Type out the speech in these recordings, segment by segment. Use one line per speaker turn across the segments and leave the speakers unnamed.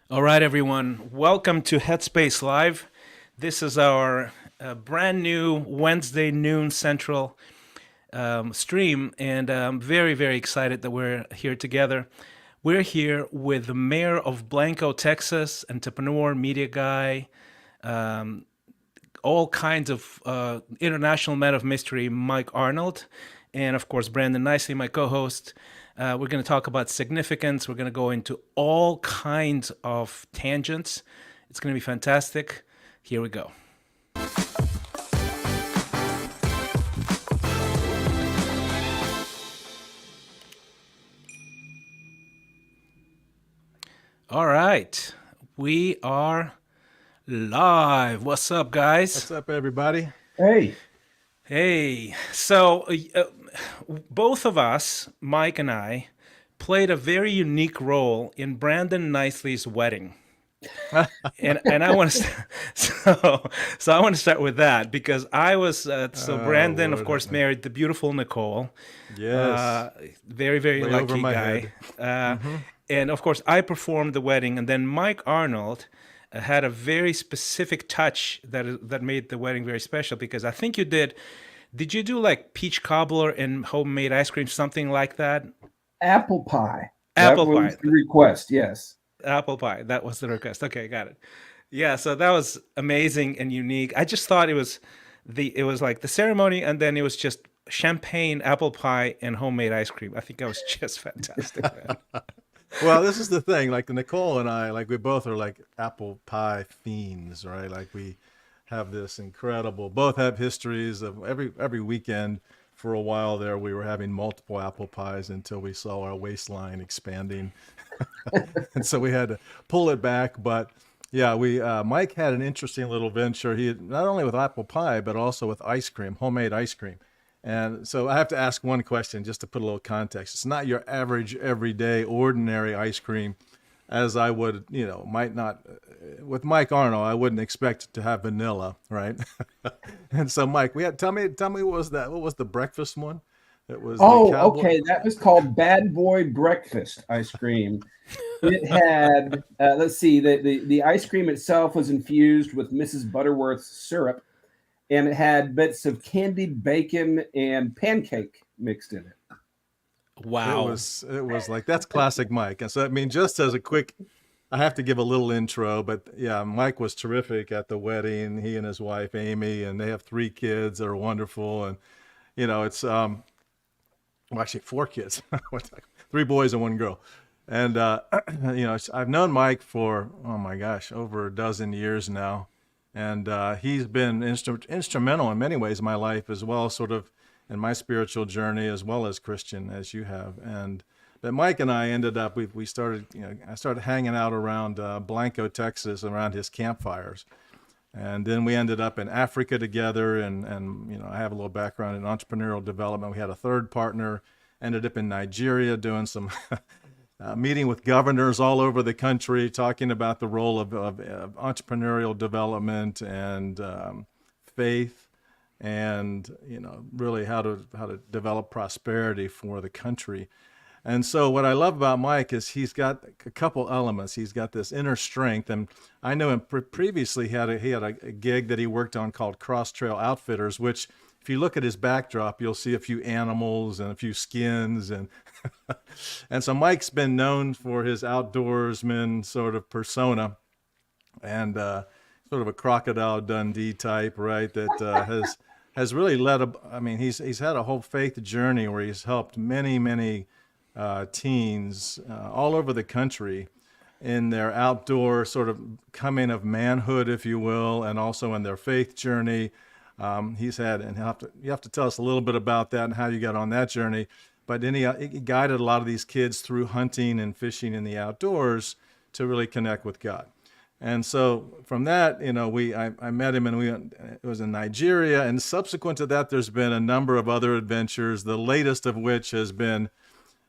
All right, everyone. Welcome to Headspace Live. This is our brand new Wednesday noon Central stream, and I'm very, very excited that we're here together. We're here with the mayor of Blanco, Texas, entrepreneur, media guy, all kinds of international man of mystery, Mike Arnold, and of course, Brandon Nicely, my co host. We're going to talk about significance. We're going to go into all kinds of tangents. It's going to be fantastic. Here we go. All right. We are live. What's up, guys?
What's up, everybody?
Hey,
Hey. So, both of us, Mike and I, played a very unique role in Brandon Nicely's wedding. And I want to so I want to start with that because I was so
Oh,
Brandon of
Lord help
course
me.
married the beautiful Nicole,
Yes,
very
way over
lucky
my
guy,
head.
uh,
Hmm.
and of course I performed the wedding, and then Mike Arnold had a very specific touch that made the wedding very special because I think you did you do like peach cobbler and homemade ice cream, something like that?
apple pie. That
Apple pie.
was the request. Yes.
Apple pie. That was the request. Okay, got it. Yeah, so that was amazing and unique. I just thought it was like the ceremony and then it was just champagne, apple pie, and homemade ice cream. I think that was just fantastic, man.
Well, this is the thing. Like Nicole and I, like we both are like apple pie fiends, right? Like we have this incredible. Both have histories of every weekend. For a while there, we were having multiple apple pies until we saw our waistline expanding, and so we had to pull it back. But yeah, we Mike had an interesting little venture. He not only with apple pie, but also with ice cream, homemade ice cream. And so I have to ask one question just to put a little context. It's not your average, everyday, ordinary ice cream, as I would, might not. With Mike Arnold, I wouldn't expect to have vanilla, right? And so, Mike, tell me, what was that? What was the breakfast one? It was the
Oh,
cowboy.
okay. That was called Bad Boy Breakfast ice cream. It had, let's see, the ice cream itself was infused with Mrs. Butterworth's syrup, and it had bits of candied bacon and pancake mixed in it.
Wow.
It was like that's classic Mike. And so I mean, just as a quick, I have to give a little intro, but yeah, Mike was terrific at the wedding. He and his wife Amy, and they have three kids that are wonderful. And it's well, actually four kids, three boys and one girl. And I've known Mike for oh my gosh, over a dozen years now, and he's been instrumental in many ways in my life as well, sort of in my spiritual journey as well as Christian as you have. And but Mike and I ended up we started I started hanging out around Blanco, Texas, around his campfires, and then we ended up in Africa together. And I have a little background in entrepreneurial development. We had a third partner, ended up in Nigeria doing some meeting with governors all over the country, talking about the role of entrepreneurial development and faith, and really how to develop prosperity for the country. And so what I love about Mike is he's got a couple elements. He's got this inner strength, and I know him previously he had a gig that he worked on called Cross Trail Outfitters, which if you look at his backdrop, you'll see a few animals and a few skins, and and so Mike's been known for his outdoorsman sort of persona, and sort of a crocodile Dundee type, right? That has really led a. I mean, he's had a whole faith journey where he's helped many teens all over the country in their outdoor sort of coming of manhood, if you will, and also in their faith journey. He's had, and you have to tell us a little bit about that and how you got on that journey. But then he guided a lot of these kids through hunting and fishing in the outdoors to really connect with God. And so from that, I met him, and it was in Nigeria. And subsequent to that, there's been a number of other adventures. The latest of which has been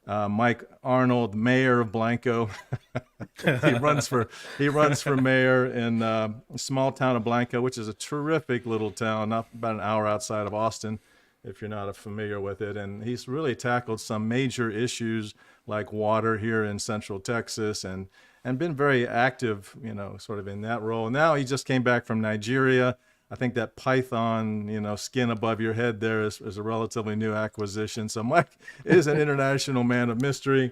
Mike Arnold, mayor of Blanco. he runs for he runs for mayor in a small town of Blanco, which is a terrific little town, not about an hour outside of Austin, if you're not familiar with it. And he's really tackled some major issues like water here in Central Texas, and been very active, sort of in that role. Now he just came back from Nigeria. I think that python, skin above your head there is a relatively new acquisition. So Mike is an international man of mystery,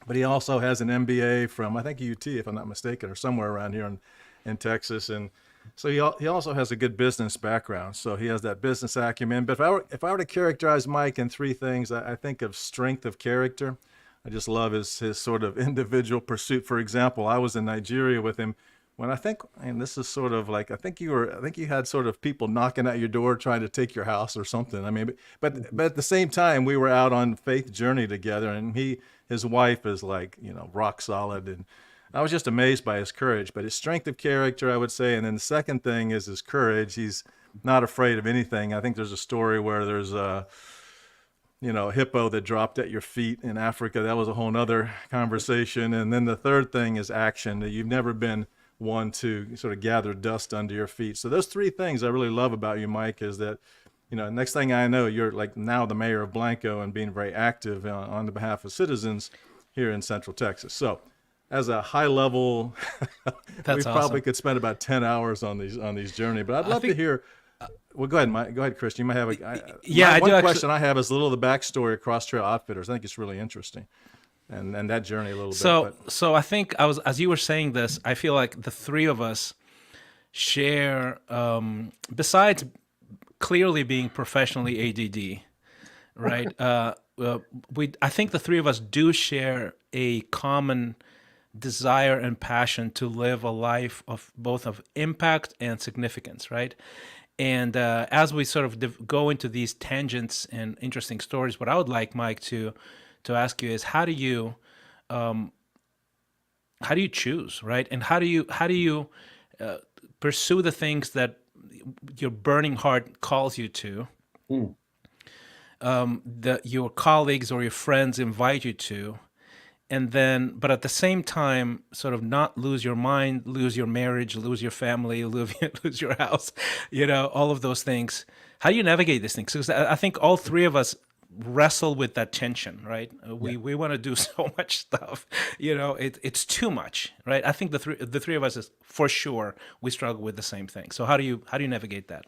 but he also has an MBA from, I think, UT, if I'm not mistaken, or somewhere around here in Texas. And so he also has a good business background. So he has that business acumen. But if I were to characterize Mike in three things, I think of strength of character. I just love his sort of individual pursuit. For example, I was in Nigeria with him when and this is sort of like, I think you had sort of people knocking at your door trying to take your house or something. I mean, but at the same time, we were out on faith journey together, and his wife is like, rock solid. And I was just amazed by his courage, but his strength of character, I would say. And then the second thing is his courage. He's not afraid of anything. I think there's a story where there's a hippo that dropped at your feet in Africa. That was a whole nother conversation. And then the third thing is action, that you've never been one to sort of gather dust under your feet. So those three things I really love about you, Mike, is that, next thing I know, you're like now the mayor of Blanco and being very active on the behalf of citizens here in Central Texas. So as a high level, we probably could spend about 10 hours on these journey, but I'd love to hear. Well, go ahead, Mike. Go ahead, Chris. You might have one question I have is a little of the backstory of Cross Trail Outfitters. I think it's really interesting, and that journey a little bit.
So I think as you were saying this, I feel like the three of us share, besides clearly being professionally ADD, right? I think the three of us do share a common desire and passion to live a life of both of impact and significance, right? And as we sort of go into these tangents and interesting stories, what I would like, Mike, to ask you is how do you choose, right? And how do you pursue the things that your burning heart calls you to, that your colleagues or your friends invite you to, and then, but at the same time, sort of not lose your mind, lose your marriage, lose your family, lose your house, all of those things. How do you navigate these things? Because I think all three of us wrestle with that tension, right? We want to do so much stuff, it's too much, right? I think the three of us is for sure we struggle with the same thing. So how do you navigate that?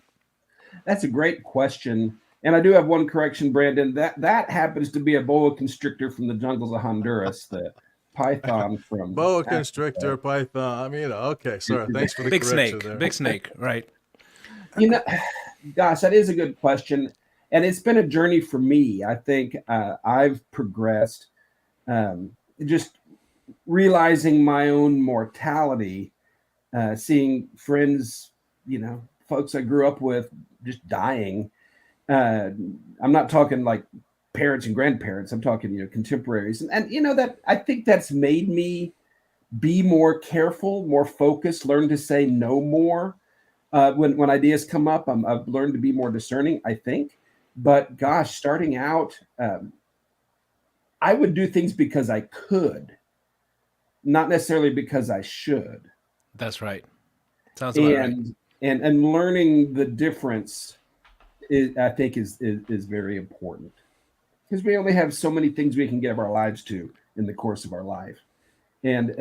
That's a great question. And I do have one correction, Brandon. That happens to be a boa constrictor from the jungles of Honduras, the python from
boa constrictor, python. I mean, okay, sorry. Thanks for the
big
correction
snake,
there.
Big snake, right?
Gosh, that is a good question, and it's been a journey for me. I think I've progressed, just realizing my own mortality, seeing friends, folks I grew up with, just dying. I'm not talking like parents and grandparents. I'm talking, contemporaries. And that I think that's made me be more careful, more focused, learn to say no more. When ideas come up, I've learned to be more discerning, I think. But gosh, starting out, I would do things because I could, not necessarily because I should.
That's right. Sounds about right.
And learning the difference I think is very important, because we only have so many things we can give our lives to in the course of our life, and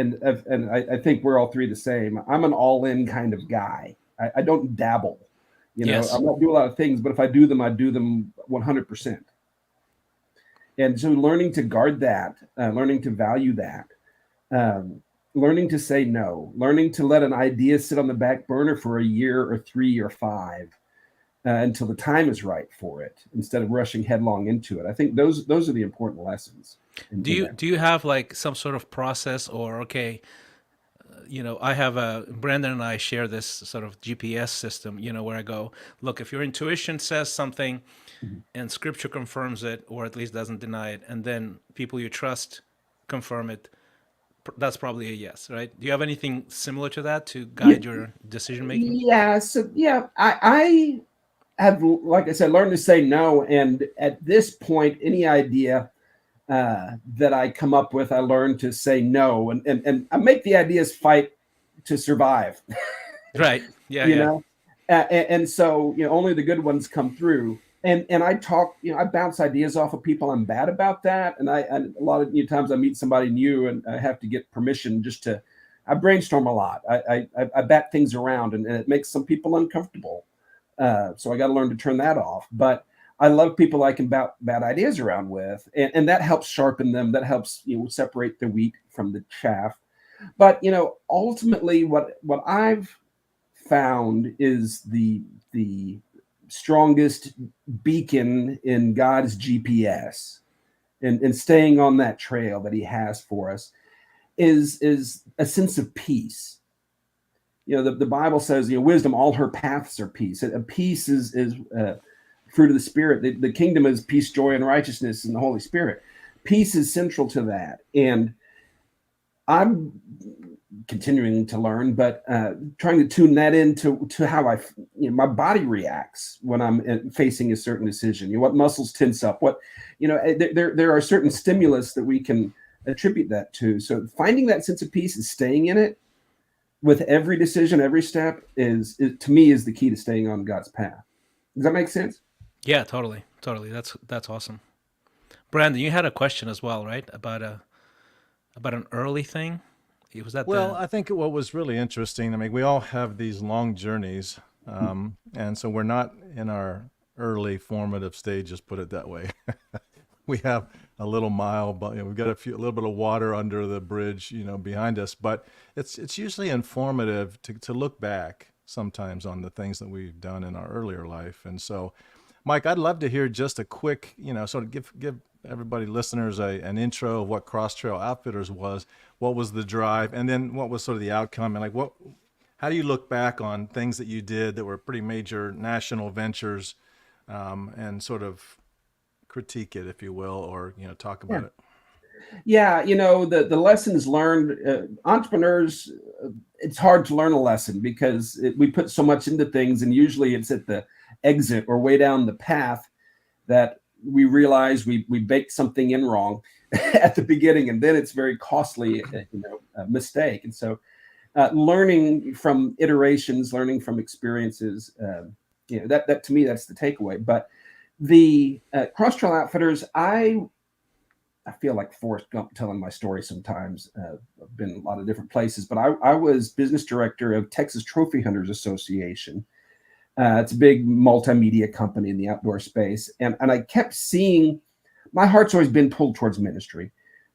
I think we're all three the same. I'm an all-in kind of guy. I don't dabble,
Yes.
I don't do a lot of things, but if I do them 100%. And so learning to guard that, learning to value that, learning to say no, learning to let an idea sit on the back burner for a year or 3 or 5. Until the time is right for it, instead of rushing headlong into it. I think those are the important lessons.
Do you have like some sort of process, or I have Brandon and I share this sort of GPS system, where I go, look, if your intuition says something and scripture confirms it, or at least doesn't deny it, and then people you trust confirm it, that's probably a yes, right? Do you have anything similar to that to guide your decision making?
Yeah. So I have, like I said, learned to say no. And at this point, any idea that I come up with, I learn to say no, and I make the ideas fight to survive.
Right. Yeah.
you know, and so only the good ones come through. and I talk, I bounce ideas off of people. I'm bad about that, and a lot of times I meet somebody new and I have to get permission just to. I brainstorm a lot. I bat things around, and it makes some people uncomfortable. So I got to learn to turn that off. But I love people I can bat bad ideas around with, and that helps sharpen them. That helps separate the wheat from the chaff. But ultimately, what I've found is the strongest beacon in God's GPS, and staying on that trail that He has for us is a sense of peace. The Bible says, wisdom, all her paths are peace. A peace is fruit of the Spirit. The kingdom is peace, joy, and righteousness in the Holy Spirit. Peace is central to that, and I'm continuing to learn, but trying to tune that into how my body reacts when I'm facing a certain decision. What muscles tense up? What there are certain stimulus that we can attribute that to. So finding that sense of peace and staying in it with every decision, every step is to me is the key to staying on God's path. Does that make sense?
Yeah, totally, totally. That's awesome. Brandon, you had a question as well, right? About an early thing. Was that
Well,
the?
I think what was really interesting, I mean, we all have these long journeys, and so we're not in our early formative stages, put it that way. We have a little mile, but we've got a little bit of water under the bridge, behind us. But it's usually informative to look back sometimes on the things that we've done in our earlier life. And so, Mike, I'd love to hear just a quick, sort of give everybody listeners an intro of what Cross Trail Outfitters was. What was the drive, and then what was sort of the outcome, and how do you look back on things that you did that were pretty major national ventures, and sort of critique it, if you will, or talk about it.
Yeah, the lessons learned. Entrepreneurs, it's hard to learn a lesson because we put so much into things, and usually it's at the exit or way down the path that we realize we baked something in wrong at the beginning, and then it's very costly, a mistake. And so, learning from iterations, learning from experiences, that to me that's the takeaway. But the Cross Trail Outfitters, I feel like Forrest Gump telling my story sometimes. I've been a lot of different places, but I was business director of Texas Trophy Hunters Association. It's a big multimedia company in the outdoor space. And I kept seeing, my heart's always been pulled towards ministry.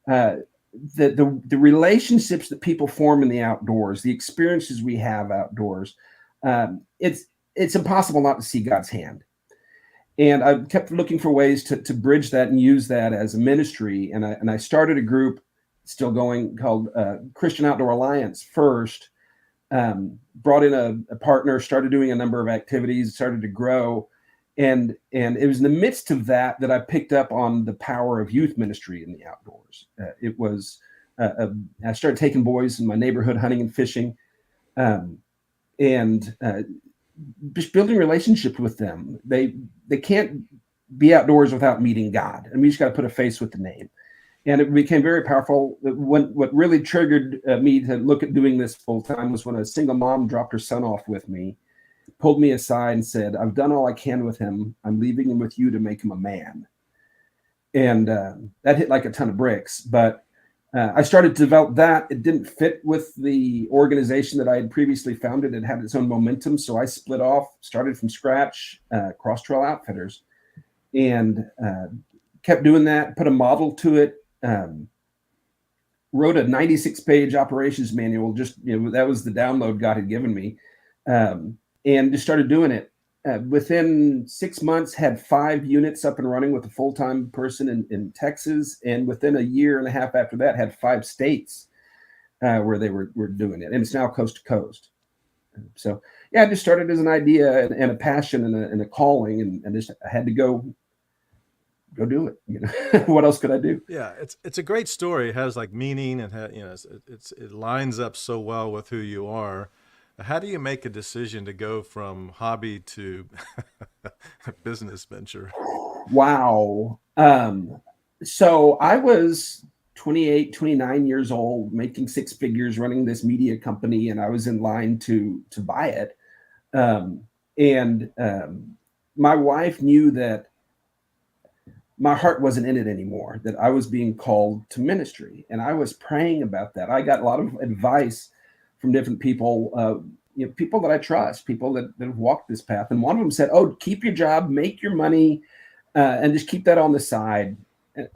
The relationships that people form in the outdoors, the experiences we have outdoors, it's impossible not to see God's hand. And I kept looking for ways to bridge that and use that as a ministry. And I started a group still going called Christian Outdoor Alliance first. Brought in a partner, started doing a number of activities, started to grow. And it was in the midst of that I picked up on the power of youth ministry in the outdoors. I started taking boys in my neighborhood hunting and fishing, and just building relationships with them. They can't be outdoors without meeting God, and we just got to put a face with the name. And it became very powerful. What really triggered me to look at doing this full time was when a single mom dropped her son off with me, pulled me aside and said, "I've done all I can with him. I'm leaving him with you to make him a man." And that hit like a ton of bricks. But I started to develop that. It didn't fit with the organization that I had previously founded. It had its own momentum. So I split off, started from scratch, Cross Trail Outfitters, and kept doing that, put a model to it. Wrote a 96-page operations manual. Just that was the download God had given me, and just started doing it. Within 6 months, had 5 units up and running with a full-time person in Texas, and within a year and a half after that, had 5 states where they were doing it, and it's now coast to coast. So yeah, I just started as an idea and a passion and a calling, and just I had to go do it. What else could I do?
Yeah, it's a great story. It has like meaning, and it lines up so well with who you are. How do you make a decision to go from hobby to business venture?
Wow. So I was 28, 29 years old, making 6 figures, running this media company, and I was in line to buy it. my wife knew that my heart wasn't in it anymore, that I was being called to ministry. And I was praying about that. I got a lot of advice from different people, people that I trust, people that have walked this path. And one of them said, "Oh, keep your job, make your money, and just keep that on the side." And,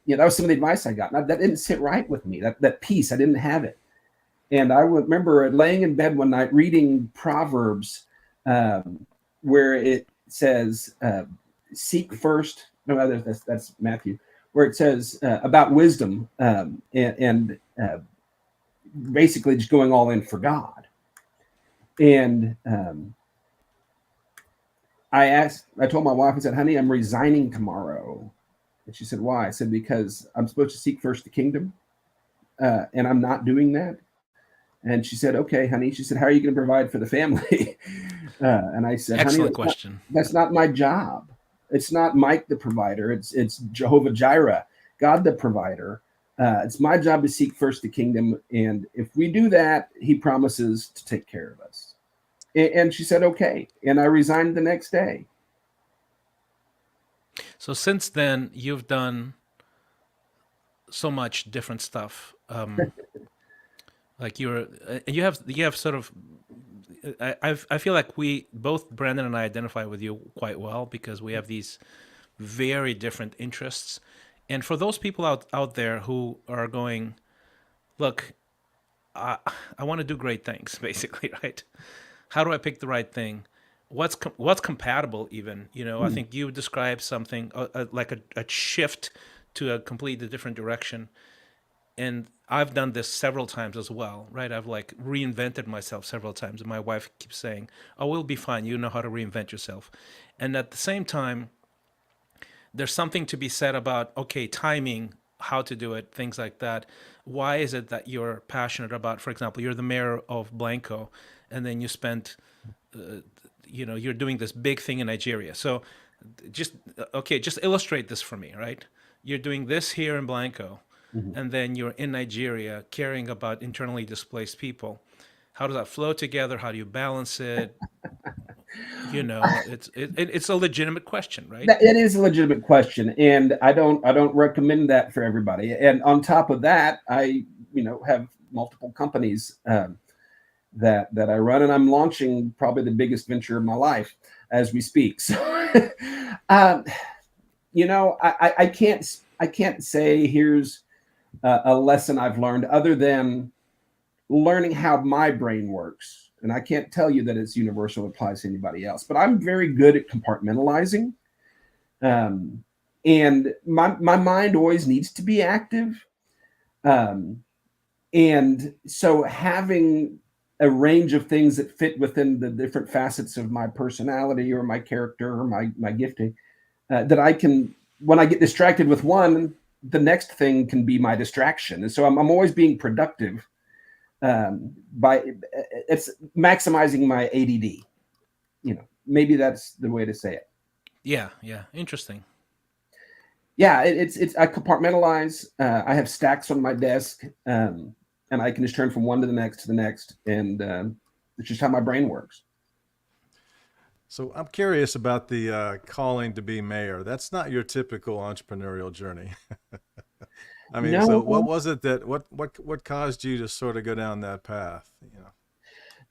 that was some of the advice I got. Now, that didn't sit right with me. That peace, I didn't have it. And I remember laying in bed one night reading Proverbs, where it says, "Seek first." No, that's Matthew, where it says about wisdom, and basically just going all in for God. And I told my wife, I said, "Honey, I'm resigning tomorrow." And she said, "Why?" I said, "Because I'm supposed to seek first the kingdom, and I'm not doing that." And she said, "Okay, honey." She said, "How are you going to provide for the family?" And I said, "Honey,
Excellent question.
that's not my job. It's not Mike the provider. It's Jehovah Jireh, God the provider. It's my job to seek first the kingdom, and if we do that, He promises to take care of us." And she said, "Okay," and I resigned the next day.
So since then, you've done so much different stuff. Like you have sort of. I feel like we both, Brandon and I, identify with you quite well because we have these very different interests. And for those people out there who are going, look, I want to do great things, basically, right? How do I pick the right thing? What's compatible even? I think you described something like a shift to a completely different direction. And I've done this several times as well, right? I've like reinvented myself several times. And my wife keeps saying, "Oh, we'll be fine. You know how to reinvent yourself." And at the same time, there's something to be said about, okay, timing, how to do it, things like that. Why is it that you're passionate about, for example, you're the mayor of Blanco, and then you spent, you're doing this big thing in Nigeria. So just illustrate this for me, right? You're doing this here in Blanco, and then you're in Nigeria caring about internally displaced people. How does that flow together? How do you balance it? It's a legitimate question, right?
It is a legitimate question, and I don't recommend that for everybody. And on top of that, I have multiple companies that I run, and I'm launching probably the biggest venture of my life as we speak. So, I can't say here's a lesson I've learned other than learning how my brain works. And I can't tell you that it's universal, applies to anybody else, but I'm very good at compartmentalizing. And my mind always needs to be active. And so having a range of things that fit within the different facets of my personality or my character or my gifting, that I can, when I get distracted with one, the next thing can be my distraction. And so I'm always being productive by it's maximizing my ADD. Maybe that's the way to say it.
Yeah, interesting.
Yeah, it's I compartmentalize. I have stacks on my desk, and I can just turn from one to the next, and it's just how my brain works.
So I'm curious about the calling to be mayor. That's not your typical entrepreneurial journey. I mean,
No.
So what was it that what caused you to sort of go down that path?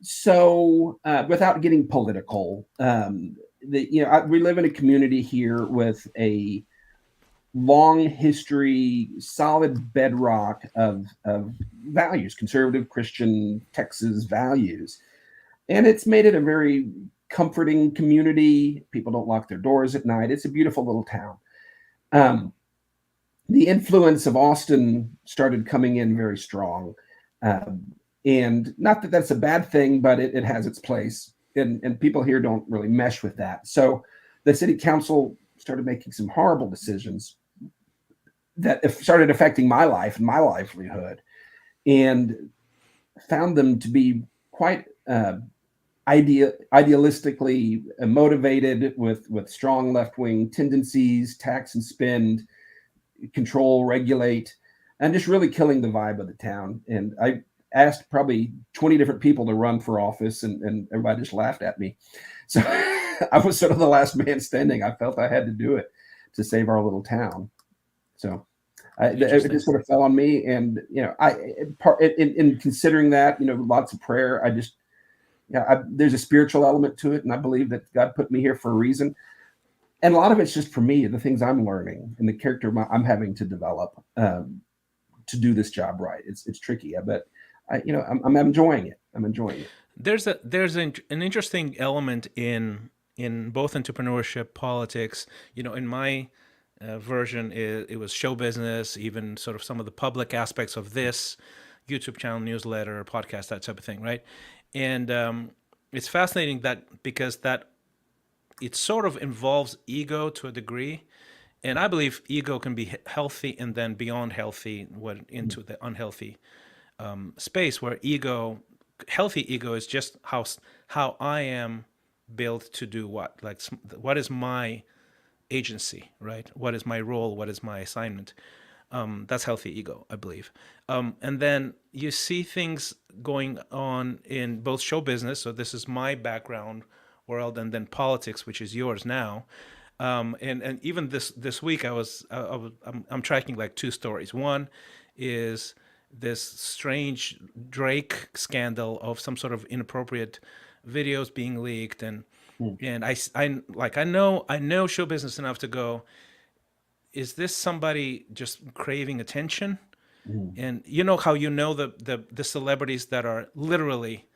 So without getting political, we live in a community here with a long history, solid bedrock of values, conservative Christian Texas values, and it's made it a very comforting community. People don't lock their doors at night. It's a beautiful little town. The influence of Austin started coming in very strong. And not that that's a bad thing, but it has its place. And people here don't really mesh with that. So the city council started making some horrible decisions that started affecting my life and my livelihood, and found them to be quite idealistically motivated with strong left-wing tendencies, tax and spend, control, regulate, and just really killing the vibe of the town. And I asked probably 20 different people to run for office, and everybody just laughed at me. So I was sort of the last man standing. I felt I had to do it to save our little town. So it
Interesting.
just sort of fell on me. And, in considering that, lots of prayer, there's a spiritual element to it. And I believe that God put me here for a reason. And a lot of it's just for me, the things I'm learning and the character I'm having to develop to do this job right. It's tricky, but I'm enjoying it. I'm enjoying it.
There's an interesting element in both entrepreneurship, politics. In my version, it was show business, even sort of some of the public aspects of this YouTube channel, newsletter, podcast, that type of thing, right? And it's fascinating because it sort of involves ego to a degree. And I believe ego can be healthy and then beyond healthy, into the unhealthy space where healthy ego is just how I am built to do what. Like, what is my agency, right? What is my role? What is my assignment? That's healthy ego, I believe. And then you see things going on in both show business. So this is my background world, and then politics, which is yours now. And even this week, I'm tracking like two stories. One is this strange Drake scandal of some sort of inappropriate videos being leaked, and I know show business enough to go, is this somebody just craving attention? And how the celebrities that are literally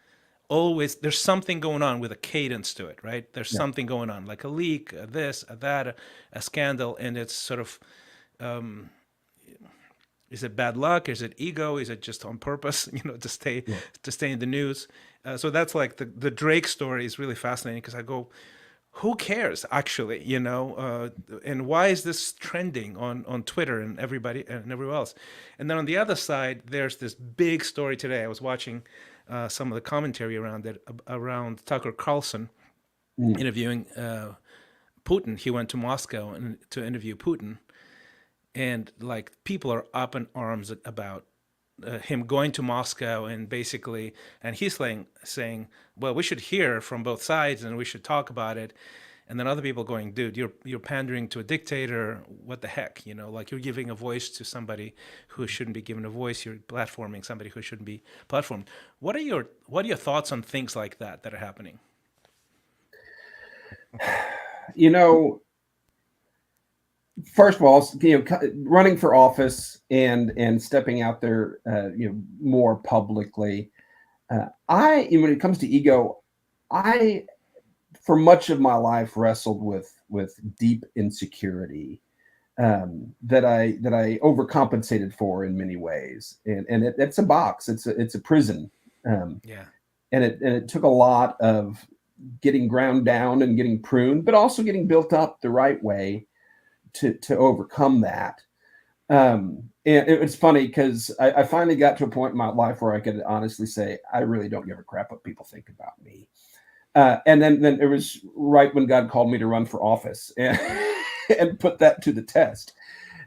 always, there's something going on with a cadence to it, right? There's something going on, like a leak, this, that, a scandal, and it's sort of, is it bad luck? Is it ego? Is it just on purpose, to stay in the news? So that's like the Drake story is really fascinating because I go, who cares actually, and why is this trending on Twitter and everybody and everywhere else? And then on the other side, there's this big story today. I was watching some of the commentary around it, around Tucker Carlson interviewing Putin. He went to Moscow to interview Putin, and like people are up in arms about him going to Moscow, and basically, and he's saying, well, we should hear from both sides and we should talk about it. And then other people going, dude, you're pandering to a dictator. What the heck? Like, you're giving a voice to somebody who shouldn't be given a voice. You're platforming somebody who shouldn't be platformed. What are your thoughts on things like that are happening?
First of all, running for office and stepping out there, more publicly. When it comes to ego, I, for much of my life, wrestled with deep insecurity that I overcompensated for in many ways, and it's a box, it's a prison, and it took a lot of getting ground down and getting pruned, but also getting built up the right way to overcome that. And it's funny because I finally got to a point in my life where I could honestly say, I really don't give a crap what people think about me. And then it was right when God called me to run for office and put that to the test.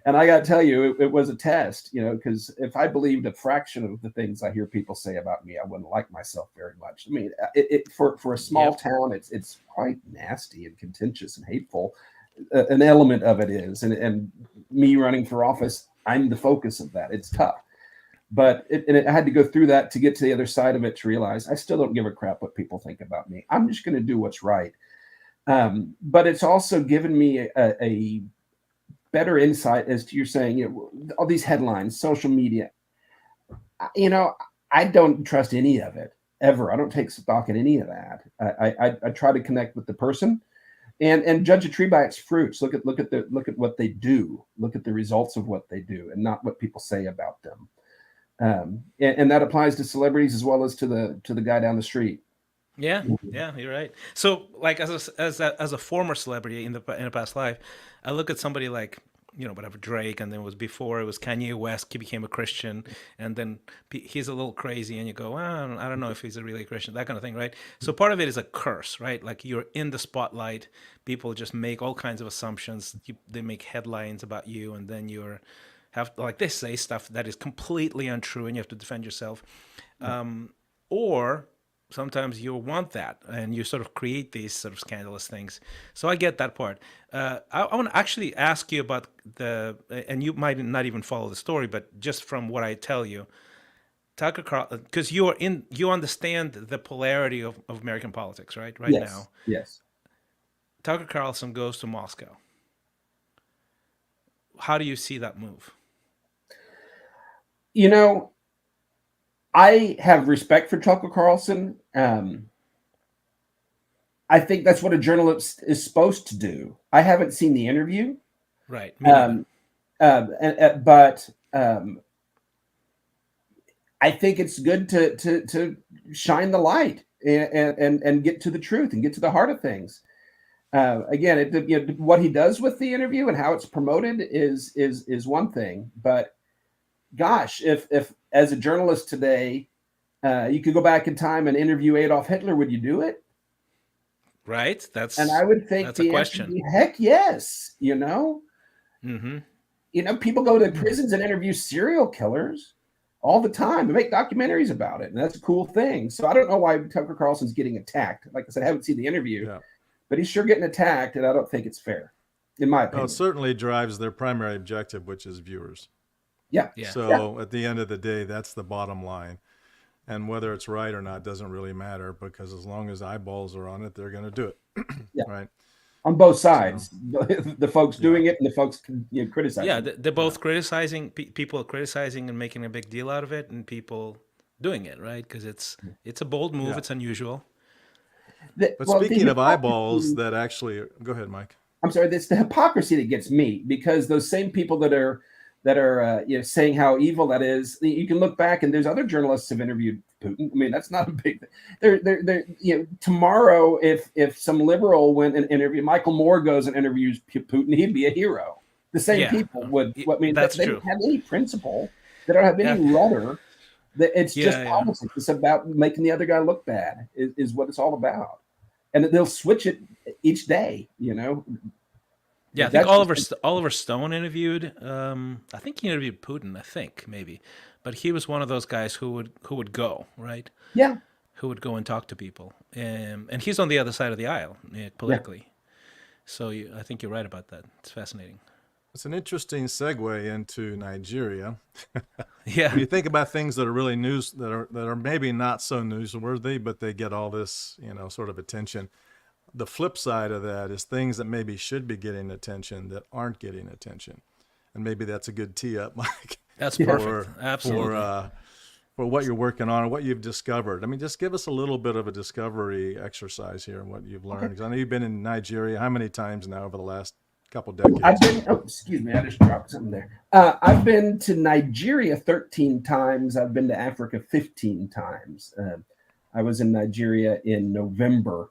And I got to tell you, it was a test, because if I believed a fraction of the things I hear people say about me, I wouldn't like myself very much. I mean, for a small town, it's quite nasty and contentious and hateful. An element of it is, and me running for office, I'm the focus of that. It's tough, but I had to go through that to get to the other side of it to realize I still don't give a crap what people think about me. I'm just going to do what's right. But it's also given me a better insight as to you're saying, all these headlines, social media. I don't trust any of it ever. I don't take stock in any of that. I try to connect with the person. And judge a tree by its fruits. Look at what they do. Look at the results of what they do, and not what people say about them. And that applies to celebrities as well as to the guy down the street.
Yeah, you're right. So, like, as a former celebrity in a past life, I look at somebody like, whatever, Drake, and then it was Kanye West. He became a Christian, and then he's a little crazy, and you go, well, I don't know if he's a really Christian, that kind of thing, right? So part of it is a curse, right? Like, you're in the spotlight. People just make all kinds of assumptions. They make headlines about you, and then they say stuff that is completely untrue, and you have to defend yourself. Or sometimes you want that, and you sort of create these sort of scandalous things. So I get that part. I want to actually ask you about and you might not even follow the story, but just from what I tell you, Tucker Carlson, because you understand the polarity of American politics, right? Right
Yes.
now,
Yes.
Tucker Carlson goes to Moscow. How do you see that move?
You know, I have respect for Tucker Carlson. I think that's what a journalist is supposed to do. I haven't seen the interview,
Right. Me neither.
but I think it's good to shine the light and get to the truth and get to the heart of things. Again, what he does with the interview and how it's promoted is one thing. But gosh, if as a journalist today, you could go back in time and interview Adolf Hitler, would you do it?
Right.
And I would think
That's a
the answer would
question.
be heck yes.
Mm-hmm.
People go to prisons and interview serial killers all the time and make documentaries about it, and that's a cool thing. So I don't know why Tucker Carlson's getting attacked. Like I said, I haven't seen the interview,
Yeah.
but he's sure getting attacked, and I don't think it's fair, in my
Well,
opinion.
it certainly drives their primary objective, which is viewers.
Yeah.
Yeah.
So at the end of the day, that's the bottom line. And whether it's right or not doesn't really matter, because as long as eyeballs are on it, they're going to do it.
Yeah.
Right.
On both sides, the folks
Yeah.
doing it and the folks criticizing.
Yeah, they're both criticizing. People are criticizing and making a big deal out of it, and people doing it, right? Because it's a bold move.
Yeah.
It's unusual.
But speaking of eyeballs, that actually, go ahead, Mike.
I'm sorry, it's the hypocrisy that gets me, because those same people that are saying how evil that is, you can look back and there's other journalists have interviewed Putin. I mean, that's not a big thing. They're tomorrow, if some liberal went and interviewed Michael Moore, goes and interviews Putin, he'd be a hero. The same people would. I mean,
that's
they
true.
don't have any principle. They don't have any rudder. It's just politics. It's about making the other guy look bad. Is what it's all about, and they'll switch it each day.
Yeah, I think Oliver Stone interviewed. I think he interviewed Putin. I think maybe, but he was one of those guys who would go, right.
Yeah.
Who would go and talk to people, and he's on the other side of the aisle politically. Yeah. So I think you're right about that. It's fascinating.
It's an interesting segue into Nigeria.
Yeah.
When you think about things that are really news, that are maybe not so newsworthy, but they get all this sort of attention. The flip side of that is things that maybe should be getting attention that aren't getting attention. And maybe that's a good tee up, Mike.
That's perfect. Absolutely.
For what you're working on and what you've discovered. I mean, just give us a little bit of a discovery exercise here and what you've learned. Because I know you've been in Nigeria how many times now over the last couple decades?
Excuse me, I just dropped something there. I've been to Nigeria 13 times. I've been to Africa 15 times. I was in Nigeria in November.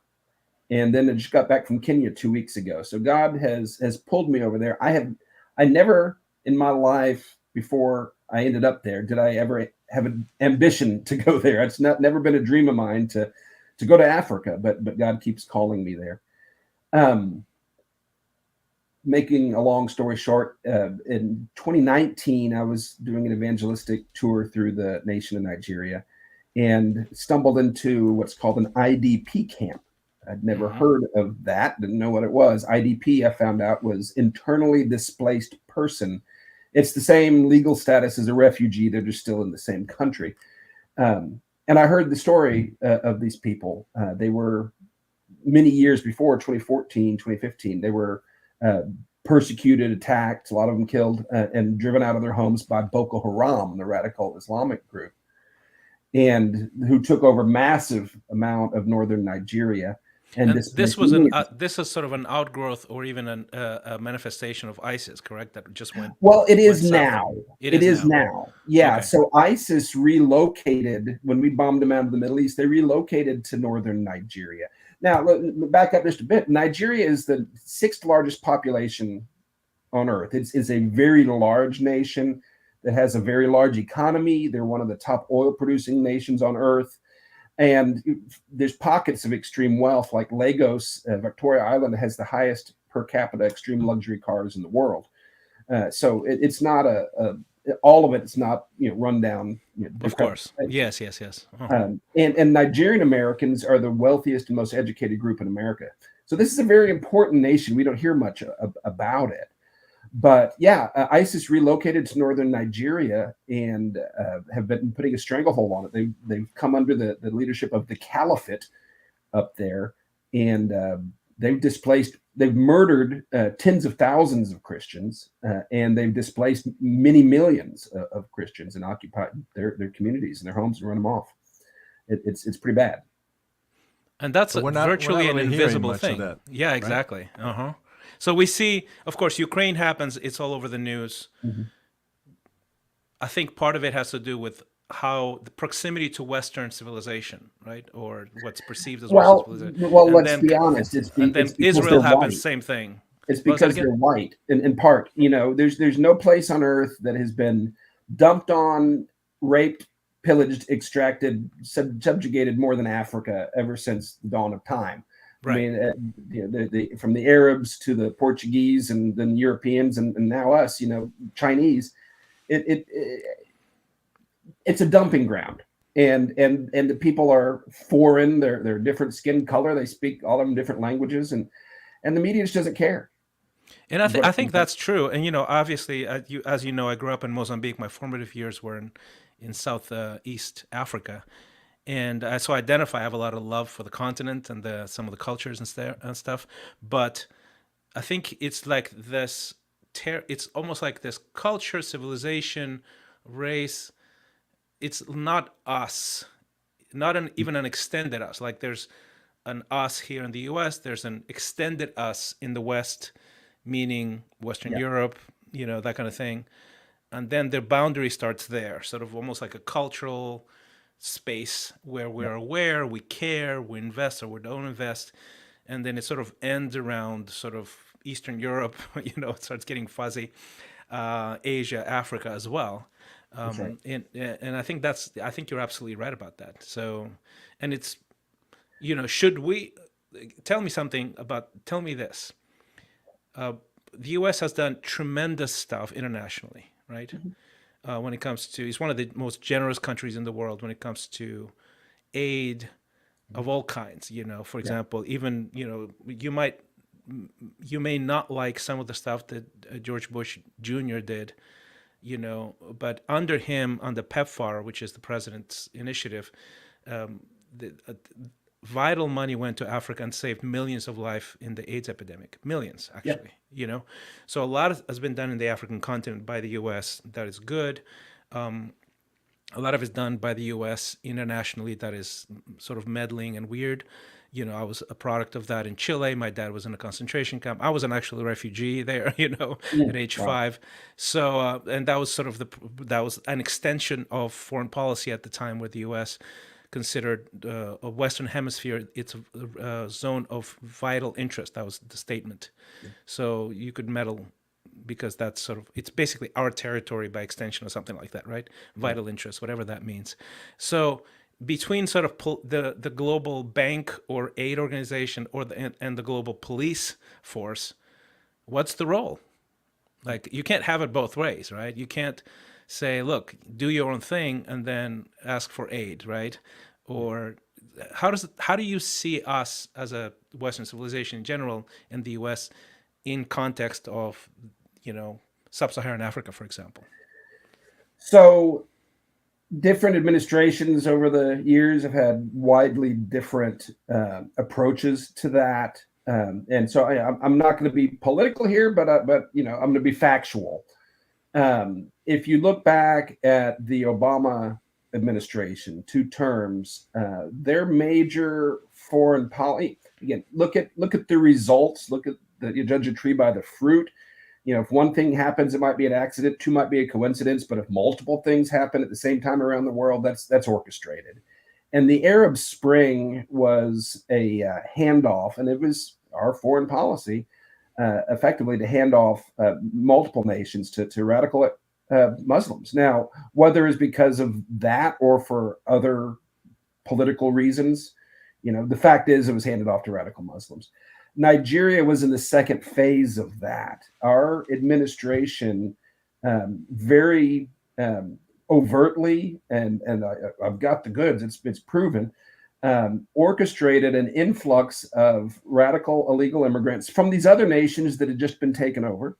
And then I just got back from Kenya 2 weeks ago. So God has pulled me over there. I never in my life before I ended up there did I ever have an ambition to go there. It's never been a dream of mine to go to Africa, but God keeps calling me there. Making a long story short, in 2019, I was doing an evangelistic tour through the nation of Nigeria and stumbled into what's called an IDP camp. I'd never heard of that, didn't know what it was. IDP, I found out, was internally displaced person. It's the same legal status as a refugee. They're just still in the same country. And I heard the story of these people. They were many years before 2014, 2015. They were persecuted, attacked, a lot of them killed, and driven out of their homes by Boko Haram, the radical Islamic group, and who took over massive amount of northern Nigeria.
And this is sort of an outgrowth or even a manifestation of ISIS, correct? That just went.
Well, it is now. It is now. Yeah. Okay. So ISIS relocated when we bombed them out of the Middle East. They relocated to northern Nigeria. Now, back up just a bit. Nigeria is the 6th largest population on earth. It's a very large nation that has a very large economy. They're one of the top oil producing nations on earth. And there's pockets of extreme wealth, like Lagos, Victoria Island has the highest per capita extreme luxury cars in the world. So it's not all of it's not run down.
Of course. Yes.
And Nigerian Americans are the wealthiest and most educated group in America. So this is a very important nation. We don't hear much about it. But yeah, ISIS relocated to northern Nigeria and have been putting a stranglehold on it. They've come under the leadership of the Caliphate up there, and they've murdered tens of thousands of Christians, and they've displaced many millions of Christians and occupied their communities and their homes and run them off. It's pretty bad.
And that's virtually
really
an invisible thing.
That,
yeah, exactly. Right? So we see, of course, Ukraine happens. It's all over the news. Mm-hmm. I think part of it has to do with how the proximity to Western civilization, right, or what's perceived as Western civilization.
Well, let's be honest.
And then Israel happens, same thing.
It's because they're white. In part, there's no place on earth that has been dumped on, raped, pillaged, extracted, subjugated more than Africa ever since the dawn of time. Right. I mean, from the Arabs to the Portuguese and then Europeans and now us, Chinese, it's a dumping ground, and the people are foreign. They're different skin color. They speak all of them different languages, and the media just doesn't care.
And I think that's true. And obviously, as you know, I grew up in Mozambique. My formative years were in Southeast Africa. And so I identify. I have a lot of love for the continent and some of the cultures and stuff. But I think it's like this. It's almost like this culture, civilization, race. It's not us, not even an extended us. Like there's an us here in the U.S. There's an extended us in the West, meaning Western Europe. That kind of thing. And then the boundary starts there, sort of almost like a cultural space where we're aware, we care, we invest or we don't invest, and then it sort of ends around sort of Eastern Europe. It starts getting fuzzy. Asia, Africa as well. Right. And I think you're absolutely right about that. So, and it's, should we tell me this? The U.S. has done tremendous stuff internationally, right? Mm-hmm. When it comes to, it's one of the most generous countries in the world when it comes to aid of all kinds. For example, even you may not like some of the stuff that George Bush Jr. did, but under him, on the PEPFAR, which is the president's initiative, vital money went to Africa and saved millions of lives in the AIDS epidemic. Millions, actually. So a lot has been done in the African continent by the U.S. that is good. A lot of it's done by the U.S. internationally that is sort of meddling and weird. I was a product of that in Chile. My dad was in a concentration camp. I was an actual refugee there, at age 5. So, and that was sort of that was an extension of foreign policy at the time, where the U.S. considered a Western Hemisphere it's a zone of vital interest. That was the statement. So you could meddle because that's sort of, it's basically our territory by extension or something like that, right? Vital interest, whatever that means. So between sort of the global bank or aid organization and the global police force, what's the role? Like, you can't have it both ways, right? You can't say, look, do your own thing and then ask for aid, right? Or how do you see us as a Western civilization in general in the U.S. in context of, sub-Saharan Africa, for example?
So different administrations over the years have had widely different approaches to that. And so I'm not going to be political here, but I'm going to be factual. If you look back at the Obama administration, 2 terms, their major foreign policy, again, look at the results, you judge a tree by the fruit. If one thing happens, it might be an accident, 2 might be a coincidence, but if multiple things happen at the same time around the world, that's orchestrated. And the Arab Spring was a handoff, and it was our foreign policy, effectively to hand off multiple nations to radical Muslims. Now, whether it's because of that or for other political reasons, the fact is it was handed off to radical Muslims. Nigeria was in the second phase of that. Our administration very overtly, and I've got the goods. It's proven. Orchestrated an influx of radical illegal immigrants from these other nations that had just been taken over,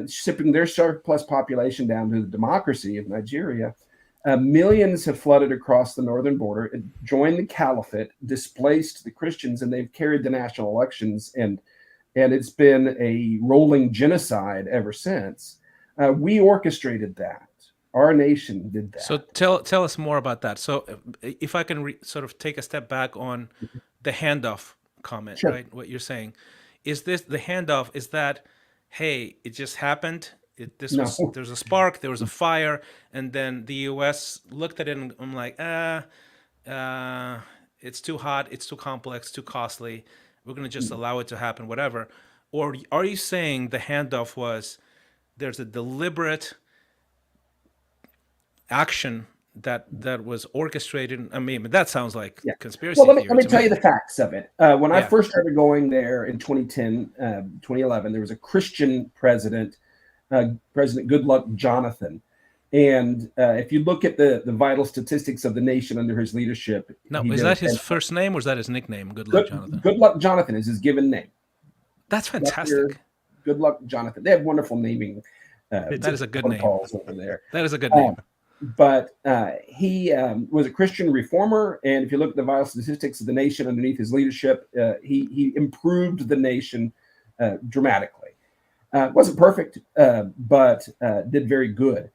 shipping their surplus population down to the democracy of Nigeria. Millions have flooded across the northern border, joined the caliphate, displaced the Christians, and they've carried the national elections, and it's been a rolling genocide ever since. We orchestrated that. Our nation did that.
So tell us more about that. So if I can sort of take a step back on the handoff comment,
Sure.
right? What you're saying is this the handoff? Is that, hey, it just happened?
No.
There's a spark, there was a fire, and then the U.S. looked at it and I'm like, it's too hot, it's too complex, too costly. We're gonna just allow it to happen, whatever. Or are you saying the handoff was there's a deliberate action that was orchestrated? I mean, that sounds like conspiracy
Well, let
theory
me
to
tell you the facts of it. When I
Yeah.
first started going there in 2010, 2011, there was a Christian president, President Goodluck Jonathan. And if you look at the vital statistics of the nation under his leadership,
Now,
he
is
did
that his
a-
first name or is that his nickname? Good luck, Jonathan.
Goodluck Jonathan is his given name.
That's fantastic.
Goodluck Jonathan. They have wonderful naming.
That is a good name.
protocols over there.
That is a good name.
But he was a Christian reformer, and if you look at the vital statistics of the nation underneath his leadership, he improved the nation dramatically. Wasn't perfect, but did very good.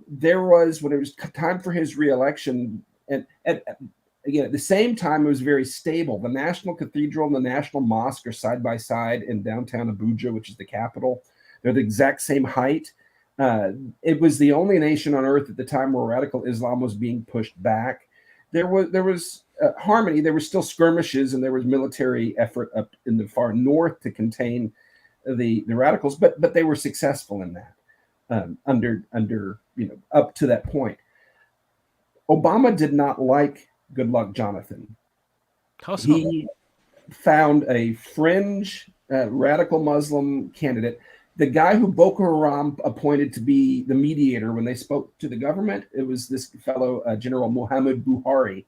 There was, when it was time for his reelection, and again, at the same time, it was very stable. The National Cathedral and the National Mosque are side by side in downtown Abuja, which is the capital. They're the exact same height. It was the only nation on earth at the time where radical Islam was being pushed back. There was harmony. There were still skirmishes, and there was military effort up in the far north to contain the radicals, but they were successful in that. Under up to that point, Obama did not like Goodluck Jonathan.
How so?
He found a fringe radical Muslim candidate, the guy who Boko Haram appointed to be the mediator when they spoke to the government. It was this fellow, General Muhammad Buhari,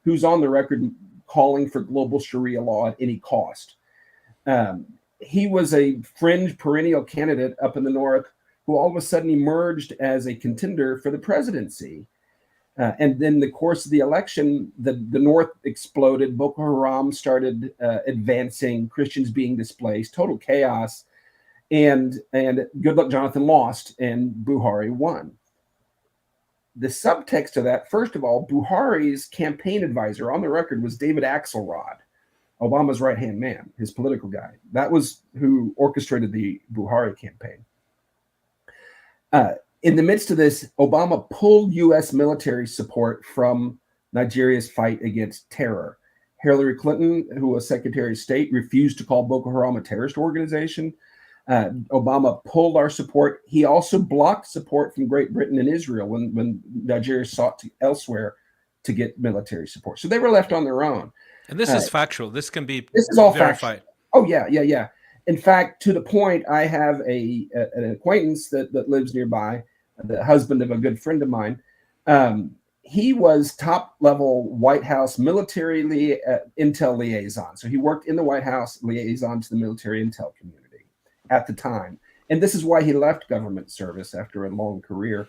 who's on the record calling for global Sharia law at any cost. He was a fringe perennial candidate up in the north who all of a sudden emerged as a contender for the presidency. And then the course of the election, the north exploded. Boko Haram started advancing, Christians being displaced, total chaos. And Goodluck Jonathan lost and Buhari won. The subtext of that, first of all, Buhari's campaign advisor on the record was David Axelrod, Obama's right-hand man, his political guy. That was who orchestrated the Buhari campaign. In the midst of this, Obama pulled U.S. military support from Nigeria's fight against terror. Hillary Clinton, who was Secretary of State, refused to call Boko Haram a terrorist organization. Obama pulled our support. He also blocked support from Great Britain and Israel when Nigeria sought elsewhere to get military support. So they were left on their own.
And this is factual. This can be
This is all
verified.
factual. Oh, yeah. In fact, to the point, I have an acquaintance that lives nearby, the husband of a good friend of mine. He was top-level White House military intel liaison. So he worked in the White House, liaison to the military intel community at the time. And this is why he left government service after a long career.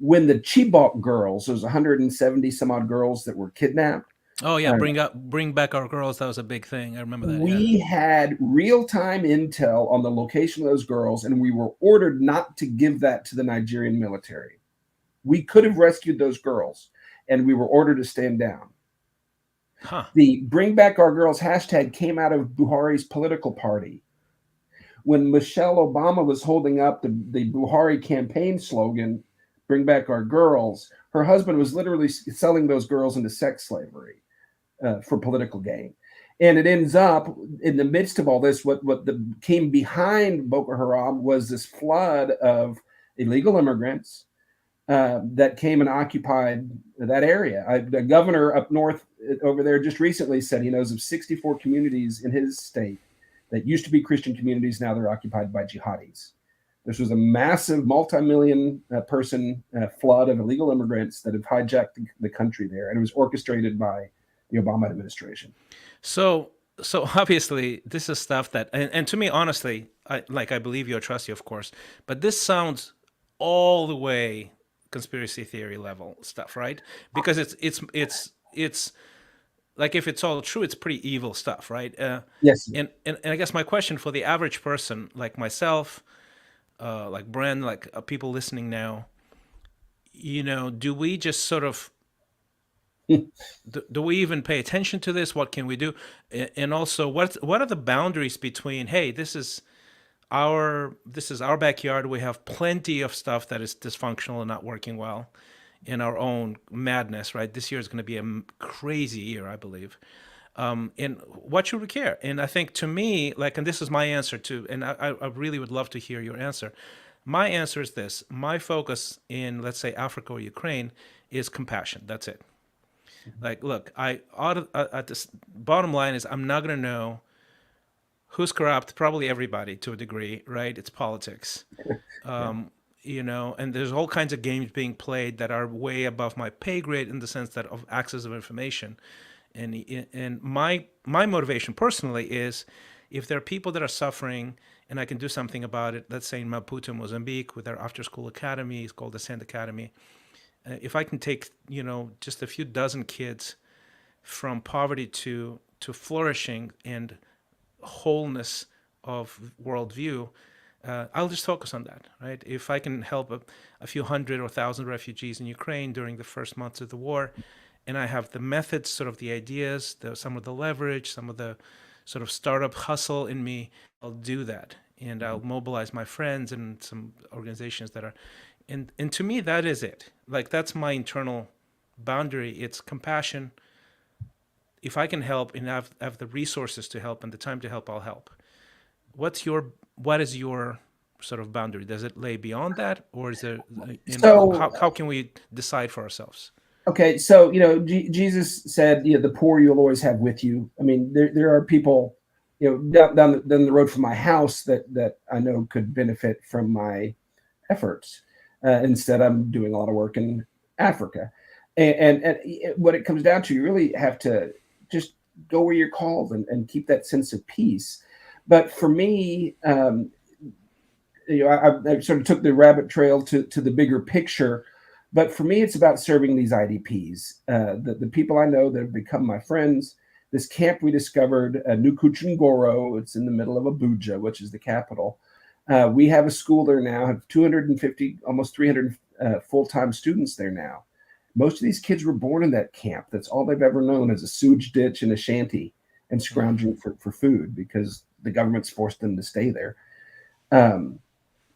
When the Chibok girls, there was 170 some odd girls that were kidnapped.
Oh yeah, bring back our girls. That was a big thing. I remember that.
We had real-time intel on the location of those girls, and we were ordered not to give that to the Nigerian military. We could have rescued those girls, and we were ordered to stand down.
Huh.
The Bring Back Our Girls hashtag came out of Buhari's political party. When Michelle Obama was holding up the Buhari campaign slogan, Bring Back Our Girls, her husband was literally selling those girls into sex slavery for political gain. And it ends up, in the midst of all this, what came behind Boko Haram was this flood of illegal immigrants that came and occupied that area. The governor up north over there just recently said he knows of 64 communities in his state that used to be Christian communities. Now they're occupied by jihadis. This was a massive multi-million person flood of illegal immigrants that have hijacked the country there, and it was orchestrated by the Obama administration.
So, so obviously, this is stuff that, and to me, honestly, I believe you, I trust you, of course, but this sounds all the way conspiracy theory level stuff, right? Because it's like if it's all true, it's pretty evil stuff, right?
Yes.
And I guess my question for the average person like myself, like Bren, like people listening now, do we just sort of do we even pay attention to this? What can we do? And also, what are the boundaries between, hey, this is our backyard. We have plenty of stuff that is dysfunctional and not working well in our own madness, right? This year is going to be a crazy year, I believe. And what should we care? And I think to me, like, and this is my answer to, and I really would love to hear your answer. My answer is this: my focus in, let's say, Africa or Ukraine is compassion. That's it. Like, look, at this bottom line is I'm not going to know who's corrupt. Probably everybody to a degree, right? It's politics. And there's all kinds of games being played that are way above my pay grade in the sense that of access of information. And my motivation personally is if there are people that are suffering and I can do something about it, let's say in Maputo, Mozambique, with our after school academy, it's called the Sand Academy. If I can take, just a few dozen kids from poverty to flourishing and wholeness of worldview, I'll just focus on that, right? If I can help a few hundred or thousand refugees in Ukraine during the first months of the war, and I have the methods, sort of the ideas, some of the leverage, some of the sort of startup hustle in me, I'll do that. And I'll mobilize my friends and some organizations that are, and to me, that is it. Like, that's my internal boundary. It's compassion. If I can help and have the resources to help and the time to help, I'll help. What is your sort of boundary? Does it lay beyond that, or is there, how can we decide for ourselves?
Okay, so Jesus said, the poor you'll always have with you. I mean, there are people, down the road from my house that I know could benefit from my efforts. Instead, I'm doing a lot of work in Africa, and what it comes down to, you really have to just go where you're called and keep that sense of peace. But for me, I sort of took the rabbit trail to the bigger picture. But for me, it's about serving these IDPs, the people I know that have become my friends. This camp we discovered, New Kuchingoro, it's in the middle of Abuja, which is the capital. We have a school there now, have 250, almost 300 full-time students there now. Most of these kids were born in that camp. That's all they've ever known, is a sewage ditch and a shanty and scrounging for food because the government's forced them to stay there.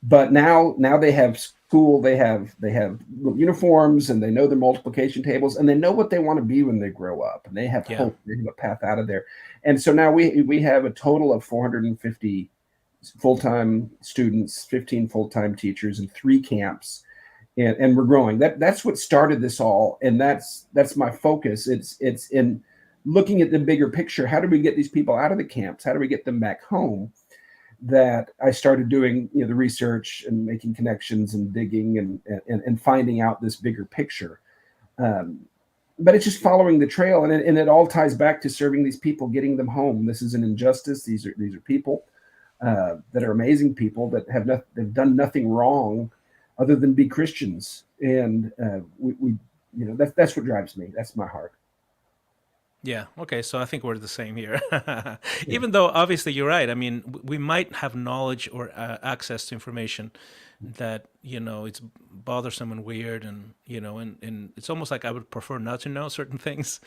But now they have school, they have uniforms, and they know their multiplication tables, and they know what they want to be when they grow up, and they have hope, they have a path out of there. And so now we have a total of 450 full-time students, 15 full-time teachers, and 3 camps, and we're growing. That's what started this all, and that's my focus. It's in looking at the bigger picture. How do we get these people out of the camps? How do we get them back home? That I started doing the research and making connections and digging and finding out this bigger picture. But it's just following the trail, and it all ties back to serving these people, getting them home. This is an injustice. These are people that are amazing people that they've done nothing wrong other than be Christians, and that's what drives me. That's my heart.
Yeah. Okay. So I think we're the same here. Even though obviously you're right. I mean, we might have knowledge or access to information that it's bothersome and weird, and and it's almost like I would prefer not to know certain things.